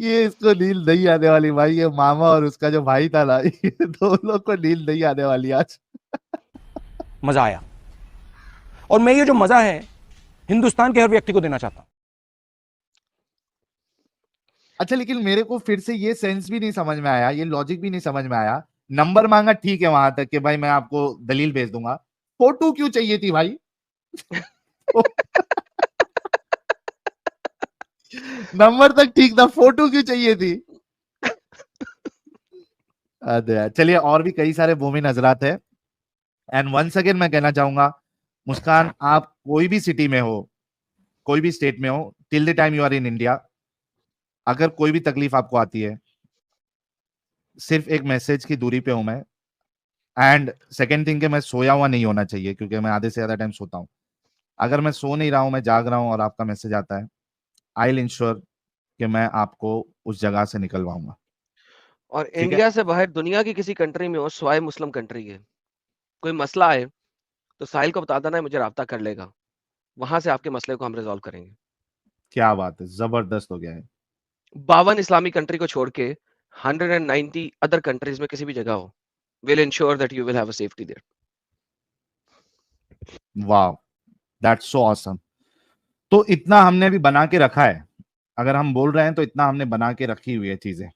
ये इसको नींद नहीं आने वाली भाई। ये मामा और उसका जो भाई था ना, ये दोनों को नींद नहीं आने वाली आज। मजा आया, और मैं ये जो मजा है हिंदुस्तान के हर व्यक्ति को देना चाहता हूं। अच्छा, लेकिन मेरे को फिर से ये सेंस भी नहीं समझ में आया, ये लॉजिक भी नहीं समझ में आया। नंबर मांगा ठीक है वहां तक कि भाई मैं आपको दलील भेज दूंगा, फोटो क्यों चाहिए थी भाई? नंबर तक ठीक था, फोटो क्यों चाहिए थी? अरे यार, चलिए, और भी कई सारे मोमिन हजरात है। एंड वंस अगेन मैं कहना चाहूंगा, मुस्कान आप कोई भी सिटी में हो, कोई भी स्टेट में हो, till the time you are in India, अगर कोई भी तकलीफ आपको आती है, सिर्फ एक मैसेज की दूरी पे हूं मैं। एंड सेकेंड थिंग कि मैं सोया हुआ नहीं होना चाहिए, क्योंकि मैं आधे से ज्यादा टाइम सोता हूं। अगर मैं सो नहीं रहा हूं, मैं जाग रहा हूं और आपका मैसेज आता है, आई विल इंश्योर कि मैं आपको उस जगह से निकलवाऊंगा। और ठीक है? इंडिया से बाहर दुनिया की किसी कंट्री में हो, स्वाय मुस्लिम कंट्री है, कोई मसला है तो साहिल को बता देना है, मुझे राब्ता कर लेगा, वहां से आपके मसले को हम रिजॉल्व करेंगे। क्या बात है, जबरदस्त हो गया है। 52 इस्लामिक कंट्री को छोड़ के 190 अदर कंट्रीज में किसी भी जगह हो, will ensure that you will have a safety there. वाह, दैट्स सो ऑसम। तो इतना हमने अभी बना के रखा है, अगर हम बोल रहे हैं तो इतना हमने बना के रखी हुई है चीजें।